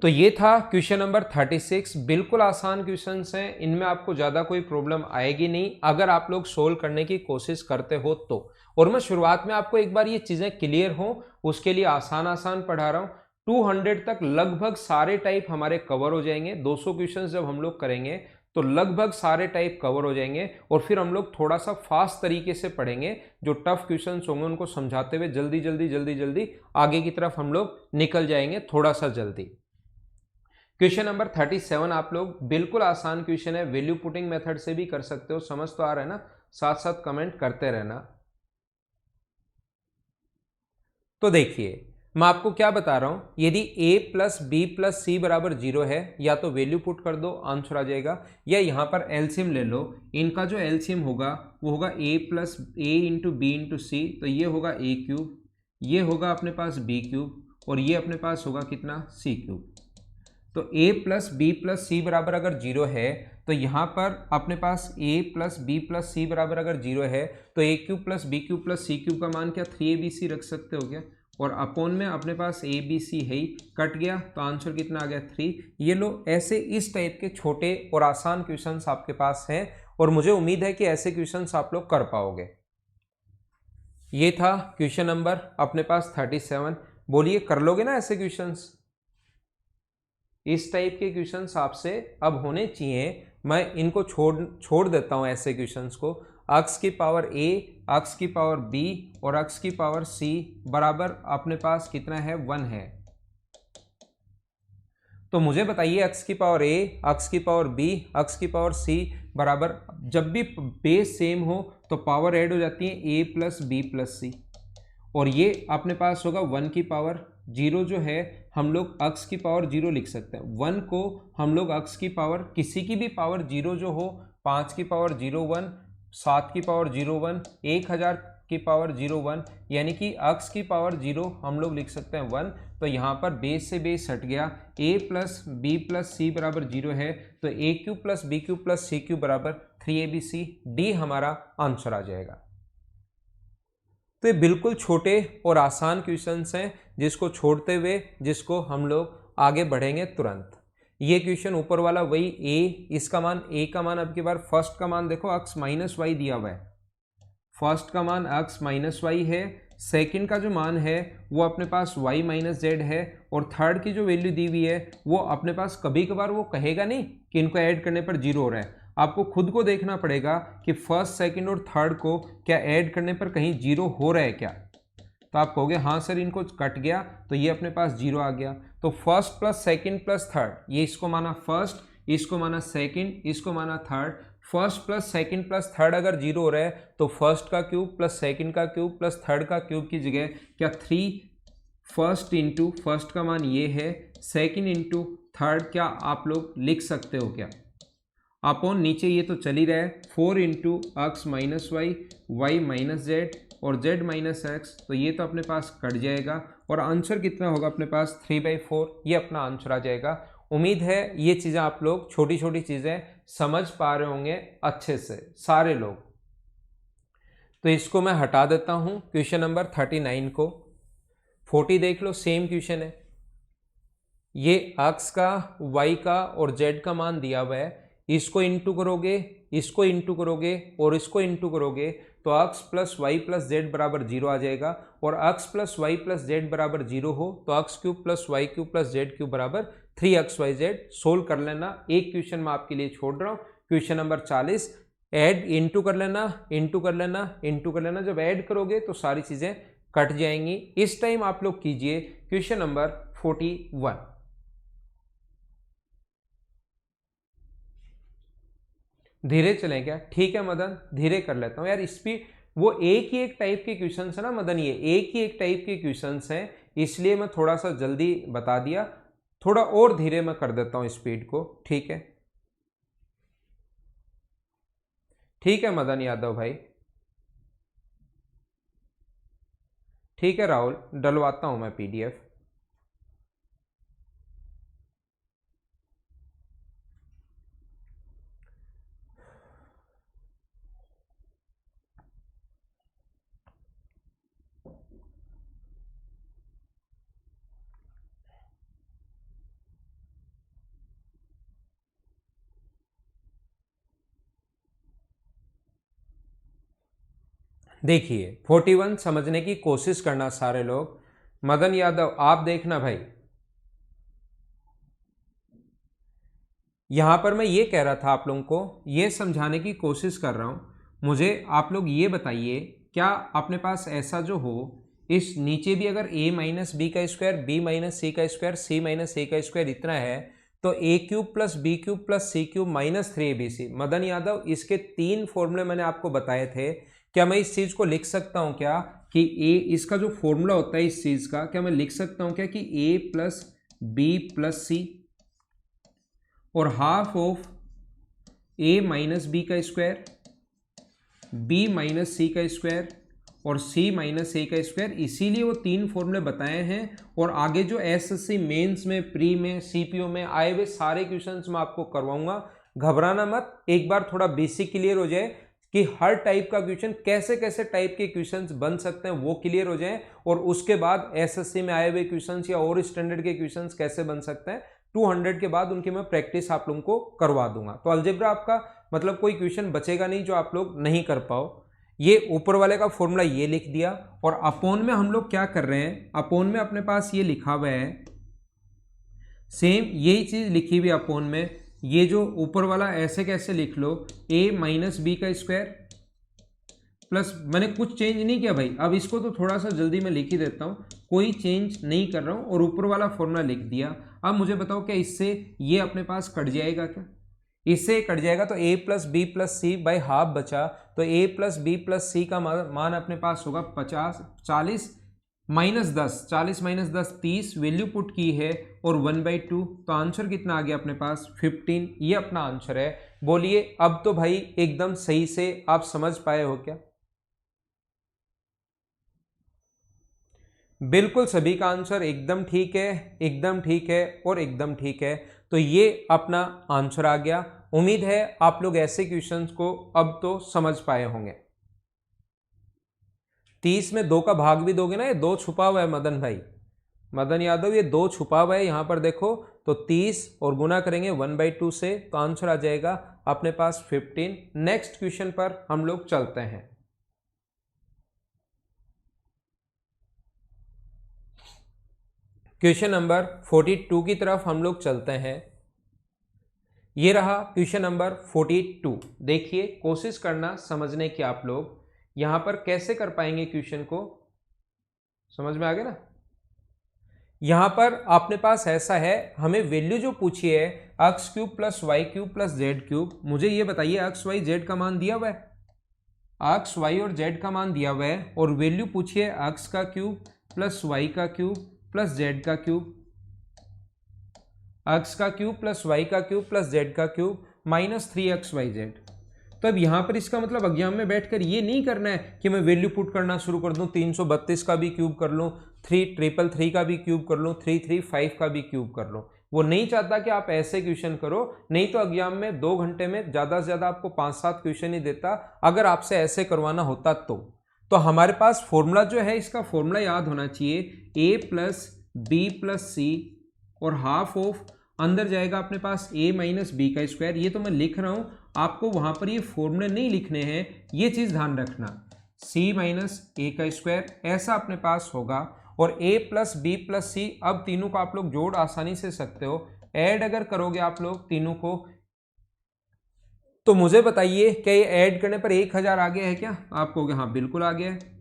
तो ये था क्वेश्चन नंबर 36। बिल्कुल आसान क्वेश्चंस हैं, इनमें आपको ज़्यादा कोई प्रॉब्लम आएगी नहीं अगर आप लोग सोल्व करने की कोशिश करते हो तो। और मैं शुरुआत में आपको एक बार ये चीज़ें क्लियर हो उसके लिए आसान आसान पढ़ा रहा हूँ। 200 तक लगभग सारे टाइप हमारे कवर हो जाएंगे। 200 क्वेश्चन जब हम लोग करेंगे तो लगभग सारे टाइप कवर हो जाएंगे, और फिर हम लोग थोड़ा सा फास्ट तरीके से पढ़ेंगे। जो टफ क्वेश्चन होंगे उनको समझाते हुए जल्दी जल्दी जल्दी जल्दी आगे की तरफ हम लोग निकल जाएंगे, थोड़ा सा जल्दी। क्वेश्चन नंबर 37 आप लोग बिल्कुल आसान क्वेश्चन है, वैल्यू पुटिंग मेथड से भी कर सकते हो। समझ तो आ रहा है ना? साथ साथ कमेंट करते रहना। तो देखिए मैं आपको क्या बता रहा हूं, यदि a plus B plus c बराबर 0 है, या तो वैल्यू पुट कर दो आंसर आ जाएगा, या यहां पर एलसीएम ले लो। इनका जो एलसीएम होगा वो होगा a plus a into b into c, तो ये होगा a क्यूब, ये होगा अपने पास b क्यूब, और ये अपने पास होगा कितना c क्यूब। तो a plus B plus c बराबर अगर 0 है तो यहाँ पर अपने पास a plus B plus c बराबर अगर 0 है तो a cube plus b cube plus c cube का मान क्या 3abc रख सकते हो क्या? और अपॉन में अपने पास ए बी सी है ही, कट गया तो आंसर कितना आ गया 3। ये लो, ऐसे इस टाइप के छोटे और आसान क्वेश्चंस आपके पास हैं और मुझे उम्मीद है कि ऐसे क्वेश्चंस आप लोग कर पाओगे। ये था क्वेश्चन नंबर अपने पास 37। बोलिए कर लोगे ना ऐसे क्वेश्चंस? इस टाइप के क्वेश्चंस आपसे अब होने चाहिए। मैं इनको छोड़ देता हूं ऐसे क्वेश्चंस को। अक्स की पावर a, अक्स की पावर b और अक्स की पावर c बराबर अपने पास कितना है 1 है। तो मुझे बताइए अक्स की पावर a, अक्स की पावर b, अक्स की पावर c बराबर, जब भी बेस सेम हो तो पावर ऐड हो जाती है a plus B plus c, और ये अपने पास होगा 1 की पावर 0 जो है हम लोग अक्स की पावर 0 लिख सकते हैं। 1 को हम लोग अक्स की पावर किसी की भी पावर 0 जो हो, 5 की पावर 0 1, 7 की पावर 0 1, 1000 की पावर 0 1, यानी कि अक्स की पावर 0 हम लोग लिख सकते हैं 1। तो यहाँ पर बेस से बेस हट गया, a plus B plus c बराबर 0 है, तो a cube plus b cube plus c cube बराबर 3abc, डी हमारा आंसर आ जाएगा। तो ये बिल्कुल छोटे और आसान क्वेश्चंस हैं जिसको छोड़ते हुए जिसको हम लोग आगे बढ़ेंगे तुरंत। ये क्वेश्चन ऊपर वाला वही a, इसका मान a का मान अब की बार फर्स्ट का मान देखो अक्स माइनस वाई दिया हुआ है, फर्स्ट का मान अक्स माइनस वाई है, सेकंड का जो मान है वो अपने पास y माइनस जेड है, और थर्ड की जो वैल्यू दी हुई है वो अपने पास कभी कभार वो कहेगा नहीं कि इनको ऐड करने पर 0 हो रहा है। आपको खुद को देखना पड़ेगा कि फर्स्ट सेकंड और थर्ड को क्या ऐड करने पर कहीं 0 हो रहा है क्या। तो आप कहोगे हाँ सर इनको कट गया तो ये अपने पास 0 आ गया। तो first plus second plus third, ये इसको माना फर्स्ट, इसको माना सेकंड, इसको माना third. First plus second plus third अगर 0 हो रहा है तो फर्स्ट का क्यूब प्लस सेकंड का क्यूब प्लस थर्ड का क्यूब की जगह क्या 3 फर्स्ट इंटू फर्स्ट का मान ये है, सेकंड इंटू थर्ड क्या आप लोग लिख सकते हो क्या, अपॉन नीचे ये तो चल ही रहा है 4 into x minus y, y minus z और जेड माइनस एक्स, तो ये तो अपने पास कट जाएगा और आंसर कितना होगा अपने पास 3/4, ये अपना आंसर आ जाएगा। उम्मीद है ये चीज़ें आप लोग छोटी छोटी चीज़ें समझ पा रहे होंगे अच्छे से सारे लोग। तो इसको मैं हटा देता हूँ क्वेश्चन नंबर 39 को। 40 देख लो, सेम क्वेश्चन है, ये अक्स का वाई का और जेड का मान दिया हुआ है, इसको इंटू करोगे, इसको इंटू करोगे और इसको इंटू करोगे तो x plus y plus z बराबर 0 आ जाएगा, और x plus y plus z बराबर 0 हो तो x cube plus y cube plus z cube बराबर 3xyz। सोल्व कर लेना, एक क्वेश्चन मैं आपके लिए छोड़ रहा हूँ, क्वेश्चन नंबर 40। ऐड इंटू कर लेना, इंटू कर लेना, इंटू कर लेना, जब ऐड करोगे तो सारी चीज़ें कट जाएंगी। इस टाइम आप लोग कीजिए क्वेश्चन नंबर 41। धीरे चलें क्या? ठीक है मदन, धीरे कर लेता हूँ यार, स्पीड वो एक ही एक टाइप के क्वेश्चन है ना मदन, ये एक ही एक टाइप के क्वेश्चन हैं, इसलिए मैं थोड़ा सा जल्दी बता दिया, थोड़ा और धीरे मैं कर देता हूँ स्पीड को। ठीक है, ठीक है मदन यादव भाई, ठीक है राहुल, डलवाता हूँ मैं पीडीएफ। देखिए 41 समझने की कोशिश करना सारे लोग। मदन यादव आप देखना भाई, यहां पर मैं ये कह रहा था आप लोगों को, ये समझाने की कोशिश कर रहा हूं, मुझे आप लोग ये बताइए क्या अपने पास ऐसा जो हो, इस नीचे भी अगर a माइनस बी का स्क्वायर, b माइनस सी का स्क्वायर, c माइनस ए का स्क्वायर इतना है तो a cube plus b cube plus c cube minus 3abc। Madan Yadav इसके 3 फॉर्मूले मैंने आपको बताए थे, क्या मैं इस चीज को लिख सकता हूं क्या कि a, इसका जो फॉर्मूला होता है इस चीज का, क्या मैं लिख सकता हूं क्या कि a plus B plus c और half of a minus b का स्क्वायर, b माइनस सी का स्क्वायर और c माइनस ए का स्क्वायर, इसीलिए वो 3 फॉर्मूले बताए हैं। और आगे जो एसएससी मेंस में, प्री में, सीपीओ में आए हुए सारे क्वेश्चंस मैं आपको करवाऊंगा, घबराना मत, एक बार थोड़ा बेसिक क्लियर हो जाए, कि हर टाइप का क्वेश्चन, कैसे कैसे टाइप के क्वेश्चंस बन सकते हैं वो क्लियर हो जाएं, और उसके बाद एसएससी में आए हुए क्वेश्चंस या और स्टैंडर्ड के क्वेश्चंस कैसे बन सकते हैं 200 के बाद उनकी मैं प्रैक्टिस आप लोगों को करवा दूंगा। तो अलजेब्रा आपका मतलब कोई क्वेश्चन बचेगा नहीं जो आप लोग नहीं कर पाओ। ये ऊपर वाले का फॉर्मूला ये लिख दिया, और अपोन में हम लोग क्या कर रहे हैं, अपोन में अपने पास ये लिखा हुआ है, सेम यही चीज लिखी हुई अपोन में, ये जो ऊपर वाला ऐसे कैसे लिख लो, a माइनस बी का स्क्वायर प्लस, मैंने कुछ चेंज नहीं किया भाई, अब इसको तो थोड़ा सा जल्दी मैं लिख ही देता हूँ, कोई चेंज नहीं कर रहा हूँ, और ऊपर वाला फॉर्मूला लिख दिया। अब मुझे बताओ क्या इससे ये अपने पास कट जाएगा क्या, इससे कट जाएगा, तो a plus B plus c by half बचा, तो a प्लस बी प्लस सी का मान अपने पास होगा 40 माइनस 10, 40 माइनस 10 30, वैल्यू पुट की है और 1/2, तो आंसर कितना आ गया अपने पास 15, ये अपना आंसर है। बोलिए अब तो भाई एकदम सही से आप समझ पाए हो क्या? बिल्कुल सभी का आंसर एकदम ठीक है, एकदम ठीक है और एकदम ठीक है। तो ये अपना आंसर आ गया। उम्मीद है आप लोग ऐसे क्वेश्चंस को अब तो समझ पाए होंगे। 30 में 2 का भाग भी दोगे ना, ये 2 छुपा हुआ है मदन भाई, मदन यादव, ये 2 छुपा हुआ है यहां पर देखो, तो 30 और गुना करेंगे 1/2 से, तो आंसर आ जाएगा अपने पास 15। नेक्स्ट क्वेश्चन पर हम लोग चलते हैं। क्वेश्चन नंबर 42 की तरफ हम लोग चलते हैं। ये रहा क्वेश्चन नंबर 42। देखिए कोशिश करना समझने की, आप लोग यहां पर कैसे कर पाएंगे क्वेश्चन को, समझ में आ गया ना। यहां पर अपने पास ऐसा है, हमें वैल्यू जो पूछी है x cube plus y cube plus z cube, मुझे ये बताइए एक्स वाई जेड का मान दिया हुआ है, एक्स वाई और जेड का मान दिया हुआ है, और वैल्यू पूछी है एक्स का क्यूब प्लस वाई का क्यूब प्लस जेड का क्यूब, एक्स का क्यूब प्लस वाई का क्यूब प्लस जेड का क्यूब माइनस 3xyz। तो अब यहाँ पर इसका मतलब एग्जाम में बैठकर ये नहीं करना है कि मैं वैल्यू पुट करना शुरू कर दूं, 332 का भी क्यूब कर लूं, 333 का भी क्यूब कर लूं, 335 का भी क्यूब कर लूं। वो नहीं चाहता कि आप ऐसे क्वेश्चन करो, नहीं तो एग्जाम में 2 घंटे में ज़्यादा से ज़्यादा आपको 5-7 क्वेश्चन ही देता अगर आपसे ऐसे करवाना होता तो हमारे पास फॉर्मूला जो है, इसका फॉर्मूला याद होना चाहिए, a plus B plus c और हाफ ऑफ, अंदर जाएगा अपने पास a माइनस बी का स्क्वायर। ये तो मैं लिख रहा हूं, आपको वहां पर ये फॉर्मूले नहीं लिखने हैं, ये चीज ध्यान रखना, c माइनस ए का स्क्वायर ऐसा अपने पास होगा, और a प्लस बी प्लस सी, अब तीनों को आप लोग जोड़ आसानी से सकते हो, ऐड अगर करोगे आप लोग तीनों को, तो मुझे बताइए क्या ये ऐड करने पर 1000 आ गया है क्या? आप कहोगे हाँ बिल्कुल आ गया है।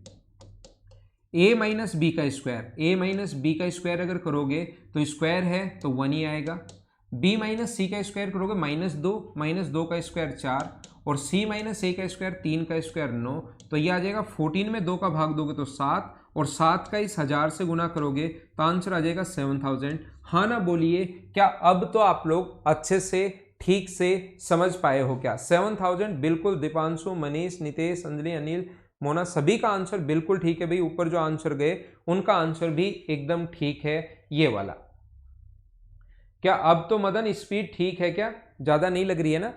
a माइनस बी का स्क्वायर, a माइनस बी का स्क्वायर अगर करोगे तो स्क्वायर है तो 1 ही आएगा, b माइनस सी का स्क्वायर करोगे माइनस दो का स्क्वायर 4, और c माइनस ए का स्क्वायर 3 का स्क्वायर 9, तो ये आ जाएगा 14 में 2 का भाग दोगे तो 7, और 7 का इस 1000 से गुना करोगे तो आंसर आ जाएगा 7000। हाँ ना बोलिए, क्या अब तो आप लोग अच्छे से ठीक से समझ पाए हो क्या? 7000 बिल्कुल, दीपांशु, मनीष, नितेश, अंजलि, अनिल, मोना, सभी का आंसर बिल्कुल ठीक है भाई। ऊपर जो आंसर गए उनका आंसर भी एकदम ठीक है, ये वाला। क्या अब तो मदन स्पीड ठीक है क्या? ज्यादा नहीं लग रही है ना?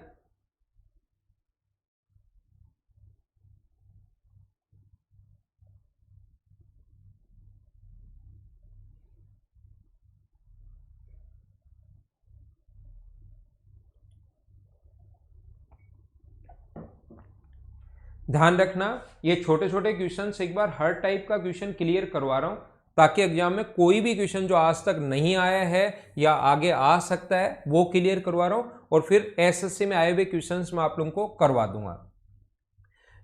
ध्यान रखना, ये छोटे छोटे क्वेश्चन एक बार हर टाइप का क्वेश्चन क्लियर करवा रहा हूं, ताकि एग्जाम में कोई भी क्वेश्चन जो आज तक नहीं आया है या आगे आ सकता है वो क्लियर करवा रहा हूं, और फिर एसएससी में आए हुए क्वेश्चंस मैं आप लोगों को करवा दूंगा।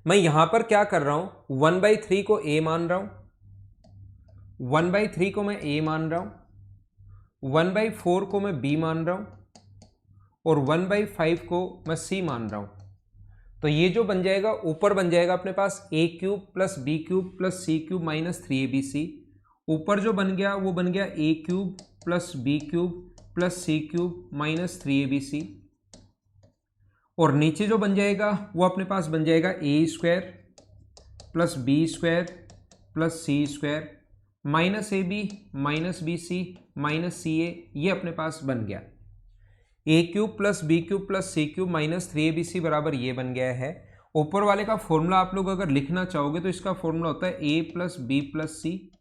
मैं यहां पर क्या कर रहा हूं, 1/3 को a मान रहा हूं, 1/3 को मैं a मान रहा हूं, 1/4 को मैं b मान रहा हूं, और 1/5 को मैं c मान रहा हूं। तो ये जो बन जाएगा, ऊपर बन जाएगा अपने पास a cube plus b cube plus c cube minus 3abc, ऊपर जो बन गया वो बन गया a cube plus b cube plus c cube minus 3abc, और नीचे जो बन जाएगा वो अपने पास बन जाएगा a square plus b square plus c square minus ab minus bc minus ca, ये अपने पास बन गया। a cube plus b cube plus c cube minus 3abc बराबर ये बन गया है, ऊपर वाले का फॉर्मूला आप लोग अगर लिखना चाहोगे तो इसका फॉर्मूला होता है a plus B plus c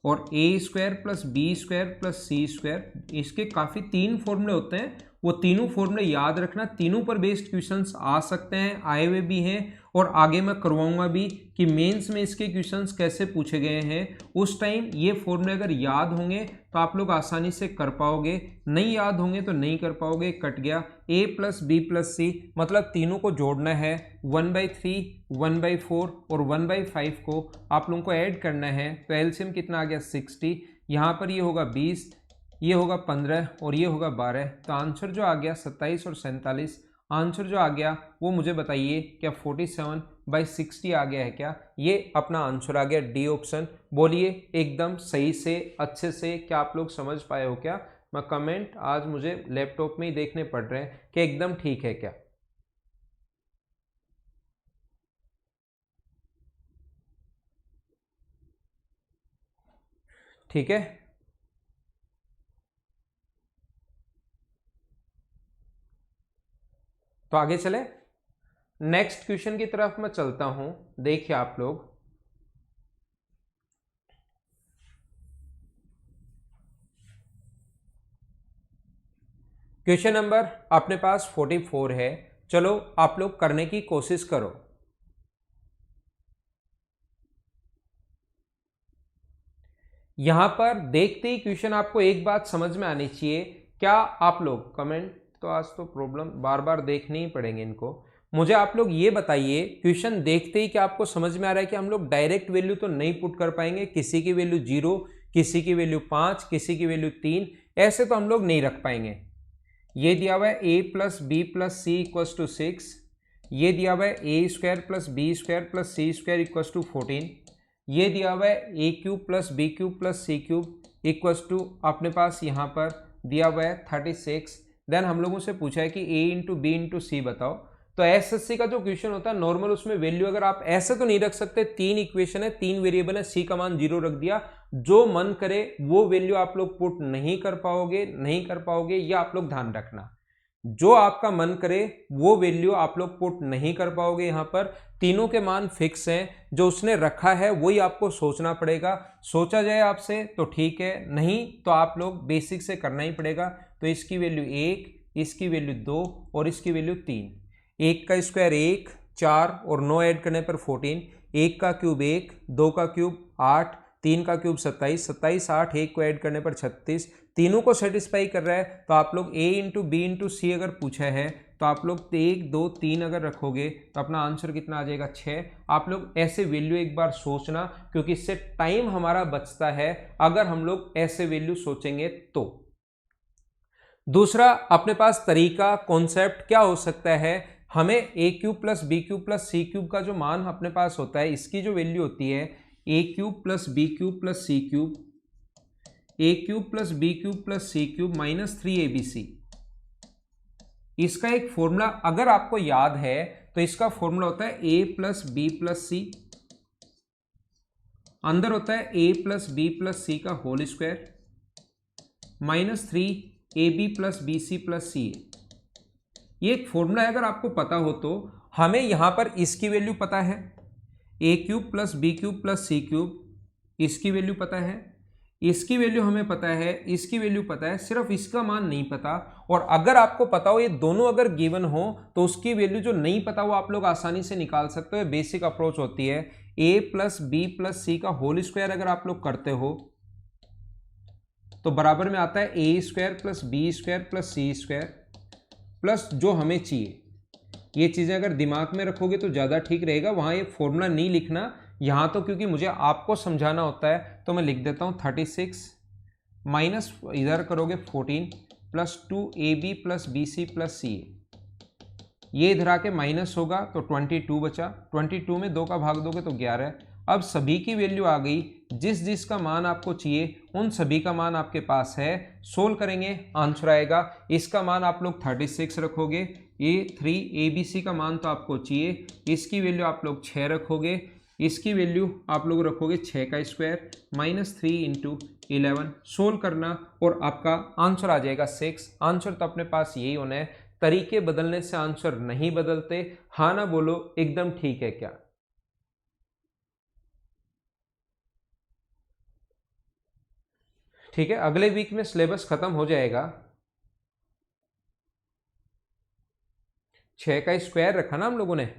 और a square plus b square plus c square. इसके काफ़ी 3 फॉर्मूले होते हैं, वो तीनों फॉर्मूले याद रखना। तीनों पर बेस्ड क्वेश्चंस आ सकते हैं, आए हुए भी हैं और आगे मैं करवाऊंगा भी कि मेंस में इसके क्वेश्चंस कैसे पूछे गए हैं। उस टाइम ये फॉर्मूले अगर याद होंगे तो आप लोग आसानी से कर पाओगे, नहीं याद होंगे तो नहीं कर पाओगे। कट गया a प्लस बी प्लस सी, मतलब तीनों को जोड़ना है। 1/3, 1/4 और 1/5 को आप लोगों को ऐड करना है। तो एलसीएम कितना आ गया 60, यहाँ पर ये होगा 20, ये होगा 15 और ये होगा 12। तो आंसर जो आ गया 27 और 47, आंसर जो आ गया वो मुझे बताइए क्या 47/60 आ गया है क्या? ये अपना आंसर आ गया डी ऑप्शन। बोलिए एकदम सही से, अच्छे से, क्या आप लोग समझ पाए हो क्या? मैं कमेंट आज मुझे लैपटॉप में ही देखने पड़ रहे हैं कि एकदम ठीक है क्या? ठीक है, तो आगे चले। नेक्स्ट क्वेश्चन की तरफ मैं चलता हूं। देखिए आप लोग, क्वेश्चन नंबर अपने पास 44 है। चलो आप लोग करने की कोशिश करो। यहां पर देखते ही क्वेश्चन आपको एक बात समझ में आनी चाहिए। क्या आप लोग कमेंट, तो आज तो प्रॉब्लम बार बार देखने ही पड़ेंगे इनको। मुझे आप लोग ये बताइए, क्वेश्चन देखते ही क्या आपको समझ में आ रहा है कि हम लोग डायरेक्ट वैल्यू तो नहीं पुट कर पाएंगे? किसी की वैल्यू 0, किसी की वैल्यू 5, किसी की वैल्यू 3, ऐसे तो हम लोग नहीं रख पाएंगे। ये दिया हुआ है a plus B plus c equals to 6, ये दिया हुआ है a square plus b square plus c square equals to 14, ये दिया हुआ है a cube plus b cube plus c cube equals to अपने पास यहाँ पर दिया हुआ है 36। देन हम लोगों से पूछा है कि a इंटू बी इंटू सी बताओ। तो एसएससी का जो क्वेश्चन होता है नॉर्मल, उसमें वैल्यू अगर आप ऐसे तो नहीं रख सकते। 3 इक्वेशन है, 3 वेरिएबल है, सी का मान 0 रख दिया, जो मन करे वो वैल्यू आप लोग पुट नहीं कर पाओगे, नहीं कर पाओगे। ये आप लोग ध्यान रखना, जो आपका मन करे वो वैल्यू आप लोग पुट नहीं कर पाओगे। यहां पर तीनों के मान फिक्स हैं, जो उसने रखा है वही आपको सोचना पड़ेगा। सोचा जाए आपसे तो ठीक है, नहीं तो आप लोग बेसिक से करना ही पड़ेगा। तो इसकी वैल्यू 1, इसकी वैल्यू 2 और इसकी वैल्यू 3। 1 का स्क्वायर 1, 4 और 9 ऐड करने पर 14। 1 का क्यूब 1, 2 का क्यूब 8, 3 का क्यूब 27, 27, 8, 1 को ऐड करने पर 36। तीनों को सेटिस्फाई कर रहा है। तो आप लोग a इंटू बी इंटू सी अगर पूछा है तो आप लोग 1, 2, 3 अगर रखोगे तो अपना आंसर कितना आ जाएगा 6। आप लोग ऐसे वैल्यू एक बार सोचना, क्योंकि इससे टाइम हमारा बचता है अगर हम लोग ऐसे वैल्यू सोचेंगे तो। दूसरा अपने पास तरीका, कॉन्सेप्ट क्या हो सकता है? हमें a cube plus b cube plus c cube का जो मान अपने पास होता है, इसकी जो वैल्यू होती है a cube plus b cube plus c cube, a cube plus b cube plus c cube minus 3abc। इसका एक फॉर्मूला अगर आपको याद है तो इसका फॉर्मूला होता है a plus B plus c, अंदर होता है a प्लस बी प्लस सी का whole square minus 3ab plus b c plus c. ये एक फॉर्मूला है, अगर आपको पता हो तो। हमें यहां पर इसकी वैल्यू पता है, a cube plus b cube plus c cube, इसकी वैल्यू पता है, इसकी वैल्यू हमें पता है, इसकी वैल्यू पता है, सिर्फ इसका मान नहीं पता। और अगर आपको पता हो, ये दोनों अगर गिवन हो तो उसकी वैल्यू जो नहीं पता वो आप लोग आसानी से निकाल सकते हो। बेसिक अप्रोच होती है। ए प्लस बी प्लस सी का होल स्क्वायर अगर आप लोग करते हो तो बराबर में आता है a square plus b square plus c square plus जो हमें चाहिए। ये चीज़ें अगर दिमाग में रखोगे तो ज़्यादा ठीक रहेगा। वहाँ ये फॉर्मूला नहीं लिखना यहाँ, तो क्योंकि मुझे आपको समझाना होता है तो मैं लिख देता हूँ 36 माइनस इधर करोगे 14 plus 2ab plus bc plus ca। ये इधर आके माइनस होगा तो 22 बचा, 22 में 2 का भाग दोगे तो 11। अब सभी की वैल्यू आ गई, जिस जिसका मान आपको चाहिए उन सभी का मान आपके पास है। सोल्व करेंगे, आंसर आएगा। इसका मान आप लोग 36 रखोगे, ये 3abc का मान तो आपको चाहिए, इसकी वैल्यू आप लोग 6 रखोगे, इसकी वैल्यू आप लोग रखोगे 6 का स्क्वायर माइनस 3 इंटू 11। सोल्व करना और आपका आंसर आ जाएगा 6। आंसर तो अपने पास यही होना है। तरीके बदलने से आंसर नहीं बदलते। हाँ ना बोलो, एकदम ठीक है क्या? ठीक है, अगले वीक में सिलेबस खत्म हो जाएगा। 6 का स्क्वायर रखा ना हम लोगों ने,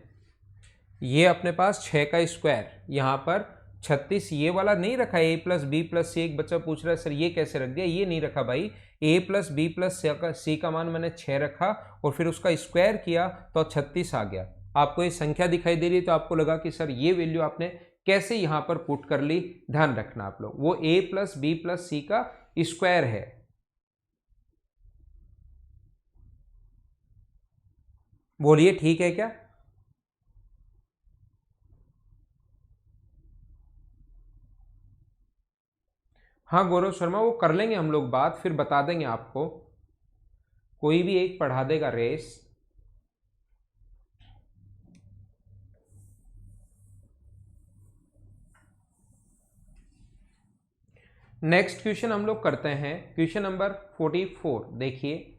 ये अपने पास 6 का स्क्वायर, यहाँ पर 36 ये वाला नहीं रखा, ए प्लस बी प्लस सी। एक बच्चा पूछ रहा है सर ये कैसे रख दिया, ये नहीं रखा भाई। ए प्लस बी प्लस सी का मान मैंने 6 रखा और फिर उसका स्क्वायर किया तो 36 आ गया। आपको ये संख्या दिखाई दे रही तो आपको लगा कि सर ये वैल्यू आपने कैसे यहाँ पर पुट कर ली। ध्यान रखना आप लोग, वो ए प्लस बी प्लस सी का स्क्वायर है। बोलिए ठीक है क्या? हाँ गौरव शर्मा, वो कर लेंगे हम लोग बात, फिर बता देंगे आपको, कोई भी एक पढ़ा देगा रेस। नेक्स्ट क्वेश्चन हम लोग करते हैं, क्वेश्चन नंबर 44। देखिए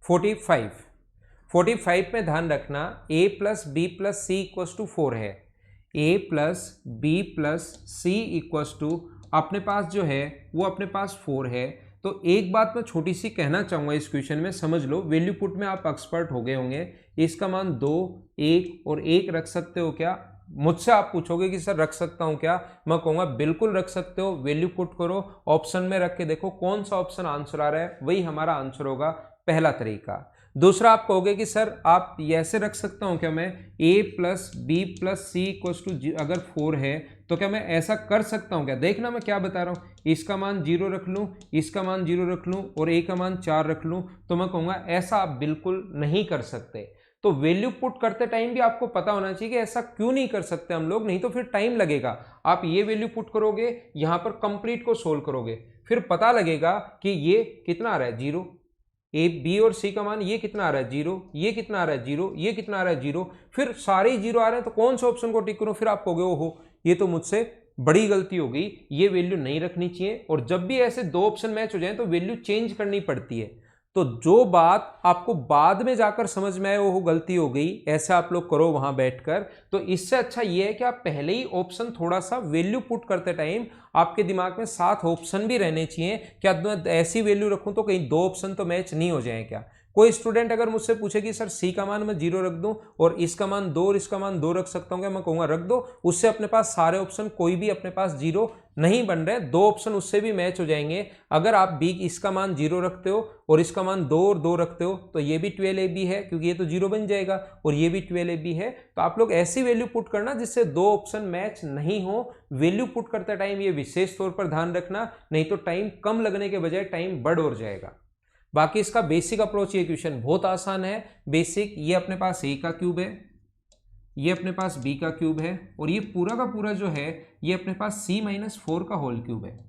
45 में ध्यान रखना, a plus B plus c equals to 4 है। a plus B plus c equals to अपने पास जो है वो अपने पास 4 है। तो एक बात मैं छोटी सी कहना चाहूँगा इस क्वेश्चन में, समझ लो, वैल्यू पुट में आप एक्सपर्ट हो गए होंगे। इसका मान 2, 1 और 1 रख सकते हो क्या? मुझसे आप पूछोगे कि सर रख सकता हूं क्या, मैं कहूंगा बिल्कुल रख सकते हो। वैल्यू पुट करो, ऑप्शन में रख के देखो कौन सा ऑप्शन आंसर आ रहा है, वही हमारा आंसर होगा, पहला तरीका। दूसरा आप कहोगे कि सर आप ऐसे रख सकता हूं क्या, मैं a plus B plus c equals to, अगर 4 है तो क्या मैं ऐसा कर सकता हूं क्या? देखना मैं क्या बता रहा हूं, इसका मान 0 रख लूं, इसका मान 0 रख लूं और a का मान 4 रख लूं, तो मैं कहूंगा ऐसा आप बिल्कुल नहीं कर सकते। तो वैल्यू पुट करते टाइम भी आपको पता होना चाहिए कि ऐसा क्यों नहीं कर सकते हम लोग, नहीं तो फिर टाइम लगेगा। आप ये वैल्यू पुट करोगे, यहां पर कंप्लीट को सोल्व करोगे, फिर पता लगेगा कि ये कितना आ रहा है 0, ए बी और सी का मान ये कितना आ रहा है 0, ये कितना आ रहा है 0, ये कितना आ रहा है 0, फिर सारे ही 0 आ रहे हैं तो कौन सा ऑप्शन को टिक करूं? फिर आप कहोगे ओहो ये तो मुझसे बड़ी गलती हो गई, ये वैल्यू नहीं रखनी चाहिए। और जब भी ऐसे दो ऑप्शन मैच हो जाए तो वैल्यू चेंज करनी पड़ती है। तो जो बात आपको बाद में जाकर समझ में आए वो गलती हो गई, ऐसा आप लोग करो वहां बैठकर। तो इससे अच्छा ये है कि आप पहले ही ऑप्शन थोड़ा सा वैल्यू पुट करते टाइम आपके दिमाग में 7 ऑप्शन भी रहने चाहिए। क्या ऐसी वैल्यू रखूं तो कहीं 2 ऑप्शन तो मैच नहीं हो जाए क्या? कोई स्टूडेंट अगर मुझसे पूछे कि सर सी का मान मैं 0 रख दूं और इसका मान 2 और इसका मान 2 रख सकता हूं क्या, मैं कहूंगा रख दो। उससे अपने पास सारे ऑप्शन कोई भी अपने पास 0 नहीं बन रहे, 2 ऑप्शन उससे भी मैच हो जाएंगे। अगर आप बी इसका मान 0 रखते हो और इसका मान 2 और 2 रखते हो तो ये भी 12ab है, क्योंकि ये तो 0 बन जाएगा, और ये भी 12ab है। तो आप लोग ऐसी वैल्यू पुट करना जिससे 2 ऑप्शन मैच नहीं हो। वैल्यू पुट करते टाइम ये विशेष तौर पर ध्यान रखना, नहीं तो टाइम कम लगने के बजाय टाइम बढ़ और जाएगा। बाकी इसका बेसिक अप्रोच, ये क्वेश्चन बहुत आसान है। बेसिक, ये अपने पास ए का क्यूब है, ये अपने पास बी का क्यूब है, और ये पूरा का पूरा जो है ये अपने पास c माइनस 4 का होल क्यूब है।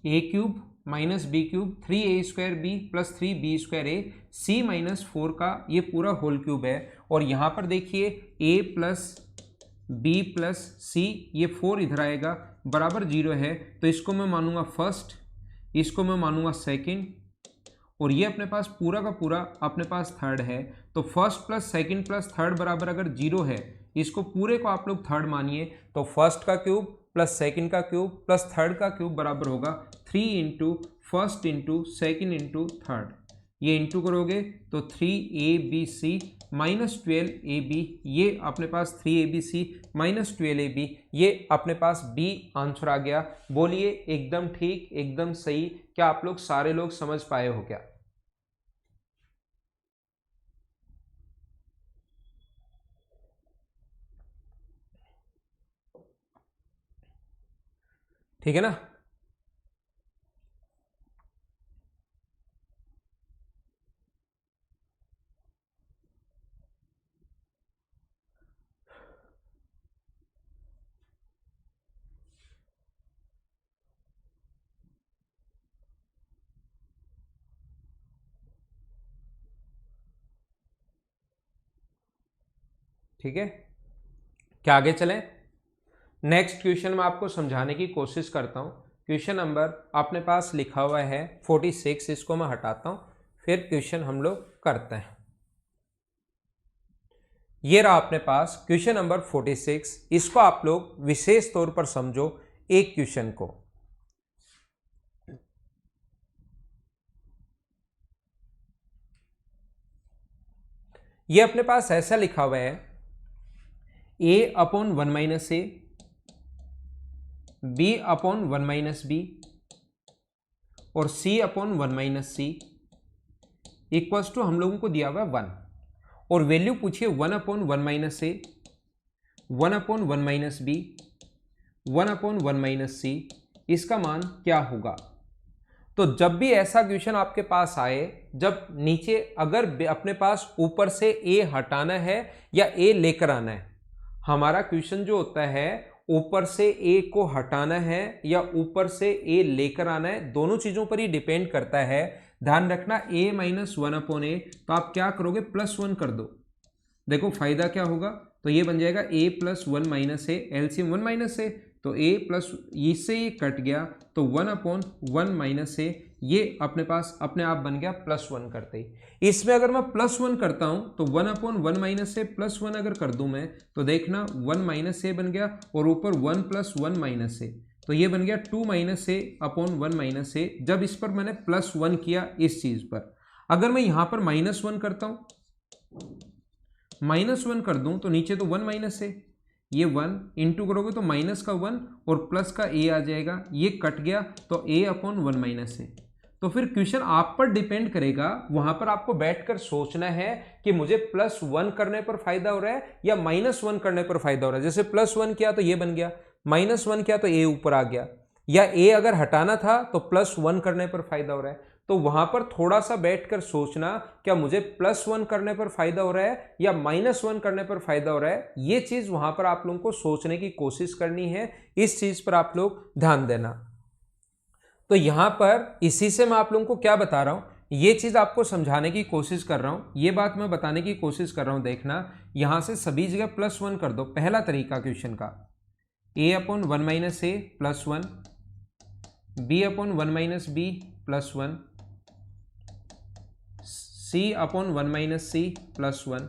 A cube minus b cube, 3a square b plus 3b square a, c minus 4 का ये पूरा होल क्यूब है। और यहां पर देखिए a plus B plus c, ये 4 इधर आएगा, बराबर 0 है, तो इसको मैं मानूंगा फर्स्ट, इसको मैं मानूंगा सेकंड, और ये अपने पास पूरा का पूरा अपने पास थर्ड है। तो first plus second plus third बराबर अगर 0 है, इसको पूरे को आप लोग थर्ड मानिए, तो फर्स्ट का क्यूब प्लस सेकंड का क्यूब प्लस थर्ड का क्यूब बराबर होगा 3 into first into second into third. ये इंटू करोगे तो 3abc माइनस 12ab, ये अपने पास 3abc माइनस 12ab, ये अपने पास बी आंसर आ गया। बोलिए एकदम ठीक, एकदम सही। क्या आप लोग सारे लोग समझ पाए हो क्या? ठीक है ना? ठीक है, क्या आगे चलें? नेक्स्ट क्वेश्चन में आपको समझाने की कोशिश करता हूं। क्वेश्चन नंबर अपने पास लिखा हुआ है 46, इसको मैं हटाता हूं, फिर क्वेश्चन हम लोग करते हैं। ये रहा अपने पास क्वेश्चन नंबर 46, इसको आप लोग विशेष तौर पर समझो एक क्वेश्चन को। ये अपने पास ऐसा लिखा हुआ है a/1 - a, b/1 - b और c/1 - c इक्वल्स टू हम लोगों को दिया हुआ है 1 और वैल्यू पूछिए 1/1 - a, 1/1 - b, 1/1 - c, इसका मान क्या होगा। तो जब भी ऐसा क्वेश्चन आपके पास आए, जब नीचे अगर अपने पास ऊपर से a हटाना है या a लेकर आना है, हमारा क्वेश्चन जो होता है ऊपर से a को हटाना है या ऊपर से a लेकर आना है, दोनों चीजों पर ही डिपेंड करता है। ध्यान रखना a - 1/a, तो आप क्या करोगे +1 कर दो। देखो फायदा क्या होगा, तो ये बन जाएगा a + 1 - a, एलसीएम 1 - a, तो a प्लस इससे ये कट गया तो 1/1 - a, ये अपने पास अपने आप बन गया +1 करते ही। इसमें अगर मैं +1 करता हूं तो 1/1 - a +1 अगर कर दूं मैं, तो देखना 1 - a बन गया और ऊपर 1 + 1 - a, तो ये बन गया 2 - a/1 - a। जब इस पर मैंने +1 किया इस चीज पर, अगर मैं यहां पर -1 करता हूं, -1 कर दूं तो नीचे तो 1 - a, ये 1 इंटू करोगे तो माइनस का 1 और प्लस का a आ जाएगा, ये कट गया तो a/1 - a। तो फिर क्वेश्चन आप पर डिपेंड करेगा, वहां पर आपको बैठकर सोचना है कि मुझे +1 करने पर फायदा हो रहा है या -1 करने पर फायदा हो रहा है। जैसे +1 किया तो ये बन गया, -1 किया तो a ऊपर आ गया, या a अगर हटाना था तो +1 करने पर फायदा हो रहा है। तो वहां पर थोड़ा सा बैठकर सोचना, क्या मुझे +1 करने पर फायदा हो रहा है या -1 करने पर फायदा हो रहा है, ये चीज वहां पर आप लोगों को सोचने की कोशिश करनी है। इस चीज पर आप लोग ध्यान देना। तो यहां पर इसी से मैं आप लोगों को क्या बता रहा हूं, ये चीज आपको समझाने की कोशिश कर रहा हूं, ये बात मैं बताने की कोशिश कर रहा हूं। देखना यहां से सभी जगह +1 कर दो, पहला तरीका क्वेश्चन का, a/1 - a +1, b/1 - b +1, c/1 - c +1।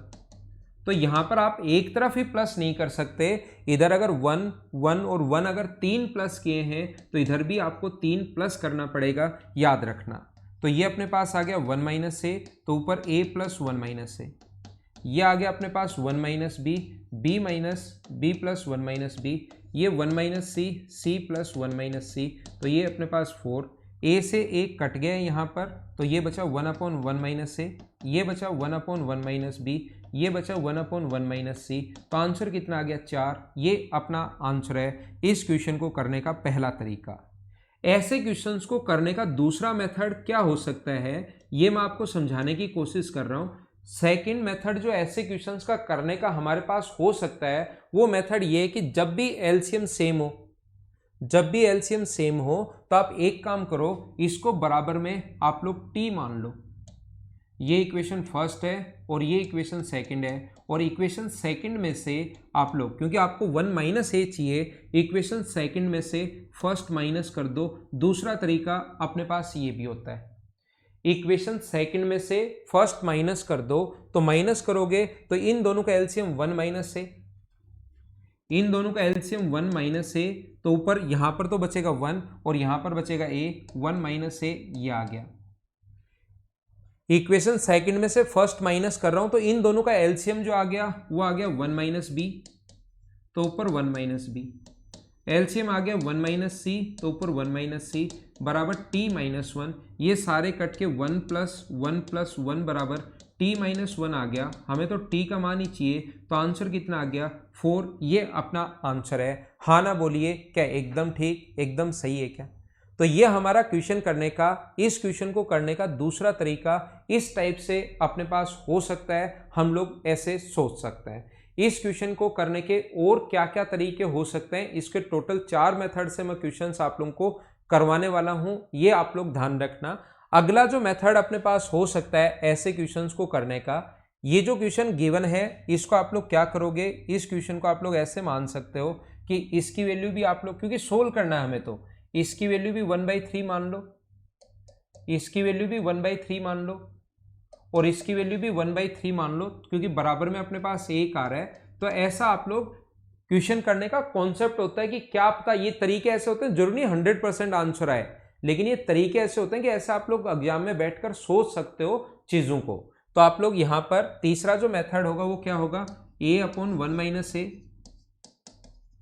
तो यहां पर आप एक तरफ ही प्लस नहीं कर सकते, इधर अगर 1 1 और 1 अगर 3 प्लस किए हैं तो इधर भी आपको 3 प्लस करना पड़ेगा, याद रखना। तो ये अपने पास आ गया 1 - a, तो ऊपर a + 1 - a, ये आ गया अपने पास 1 - b, b + 1 - b, ये 1 - c, c + 1 - c, तो ये अपने पास 4, a से एक कट गया यहाँ पर, तो ये बचा 1/1 - a, ये बचा 1/1 - b, ये बचा 1/1 - c, तो आंसर कितना आ गया 4। ये अपना आंसर है इस क्वेश्चन को करने का पहला तरीका। ऐसे क्वेश्चंस को करने का दूसरा मेथड क्या हो सकता है, ये मैं आपको समझाने की कोशिश कर रहा हूँ। सेकंड मेथड जो ऐसे क्वेश्चंस का करने का हमारे पास हो सकता है, वो मेथड ये है कि जब भी एलसीएम सेम हो, जब भी एलसीएम सेम हो तो आप एक काम करो, इसको बराबर में आप लोग t मान लो। ये इक्वेशन फर्स्ट है और ये इक्वेशन सेकंड है, और इक्वेशन सेकंड में से आप लोग, क्योंकि आपको 1 - a चाहिए, इक्वेशन सेकंड में से फर्स्ट माइनस कर दो। दूसरा तरीका अपने पास ये भी होता है, इक्वेशन सेकंड में से फर्स्ट माइनस कर दो, तो माइनस करोगे तो इन दोनों का एलसीएम 1 - a, इन दोनों का एलसीएम 1 - a, तो ऊपर यहां पर तो बचेगा 1 और यहां पर बचेगा a, 1 - a, ये आ गया। इक्वेशन सेकंड में से फर्स्ट माइनस कर रहा हूं, तो इन दोनों का एलसीएम जो आ गया वो आ गया 1 - b, तो ऊपर 1 - b, एलसीएम आ गया 1 - c, तो ऊपर 1 - c बराबर t - 1, ये सारे कट के 1 + 1 + 1 बराबर t - 1 आ गया। हमें तो t का मान ही चाहिए, तो आंसर कितना आ गया 4। ये अपना आंसर है। हाँ ना बोलिए, क्या एकदम ठीक, एकदम सही है क्या। तो ये हमारा क्वेश्चन करने का, इस क्वेश्चन को करने का दूसरा तरीका इस टाइप से अपने पास हो सकता है, हम लोग ऐसे सोच सकते हैं। इस क्वेश्चन को करने के और क्या क्या तरीके हो सकते हैं, इसके टोटल 4 मेथड से मैं क्वेश्चंस आप लोगों को करवाने वाला हूं, ये आप लोग ध्यान रखना। अगला जो मेथड अपने पास हो सकता है ऐसे क्वेश्चंस को करने का, ये जो क्वेश्चन गिवन है इसको आप लोग क्या करोगे, इस क्वेश्चन को आप लोग ऐसे मान सकते हो कि इसकी वैल्यू भी आप लोग, क्योंकि सोल्व करना है हमें, तो इसकी वैल्यू भी 1/3 मान लो, इसकी वैल्यू भी 1/3 मान लो, और इसकी वैल्यू भी 1/3 मान लो, क्योंकि बराबर में अपने पास एक आ रहा है। तो ऐसा आप लोग क्वेश्चन करने का कॉन्सेप्ट होता है कि क्या पता, ये तरीके ऐसे होते हैं, जरूरी नहीं 100% आंसर आए, लेकिन ये तरीके ऐसे होते हैं कि ऐसे आप लोग एग्जाम में बैठकर सोच सकते हो चीजों को। तो आप लोग यहां पर तीसरा जो मेथड होगा वो क्या होगा, a/1 - a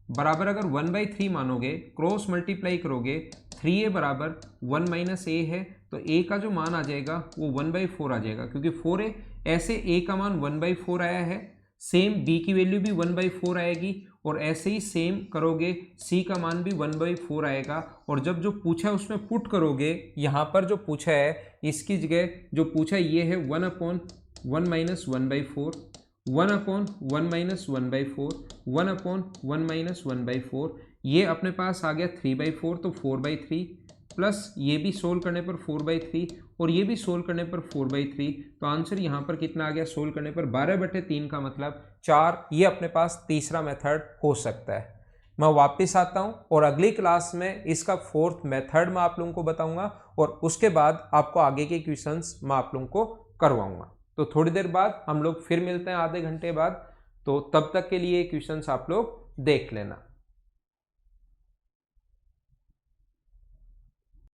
बराबर अगर 1/3 मानोगे, क्रॉस मल्टीप्लाई करोगे, 3a बराबर 1 - a है, तो a का जो मान आ जाएगा वो 1/4 आ जाएगा, क्योंकि 4a, ऐसे a का मान 1/4 आया है, सेम b की वैल्यू भी 1/4 आएगी, और ऐसे ही सेम करोगे c का मान भी 1/4 आएगा। और जब जो पूछा है उसमें पुट करोगे, यहाँ पर जो पूछा है इसकी जगह जो पूछा है ये है 1/1 - 1/4, 1/1 - 1/4, 1/1 - 1/4, ये अपने पास आ गया 3/4, तो 4/3, प्लस ये भी सोल्व करने पर 4/3 और ये भी सोल्व करने पर 4/3। तो आंसर यहाँ पर कितना आ गया, सोल्व करने पर 12/3 का मतलब 4। ये अपने पास तीसरा मेथड हो सकता है। मैं वापस आता हूँ और अगली क्लास में इसका फोर्थ मेथड मैं आप लोगों को बताऊंगा, और उसके बाद आपको आगे के क्वेश्चंस मैं आप लोगों को करवाऊंगा। तो थोड़ी देर बाद हम लोग फिर मिलते हैं, आधे घंटे बाद। तो तब तक के लिए क्वेश्चंस आप लोग देख लेना।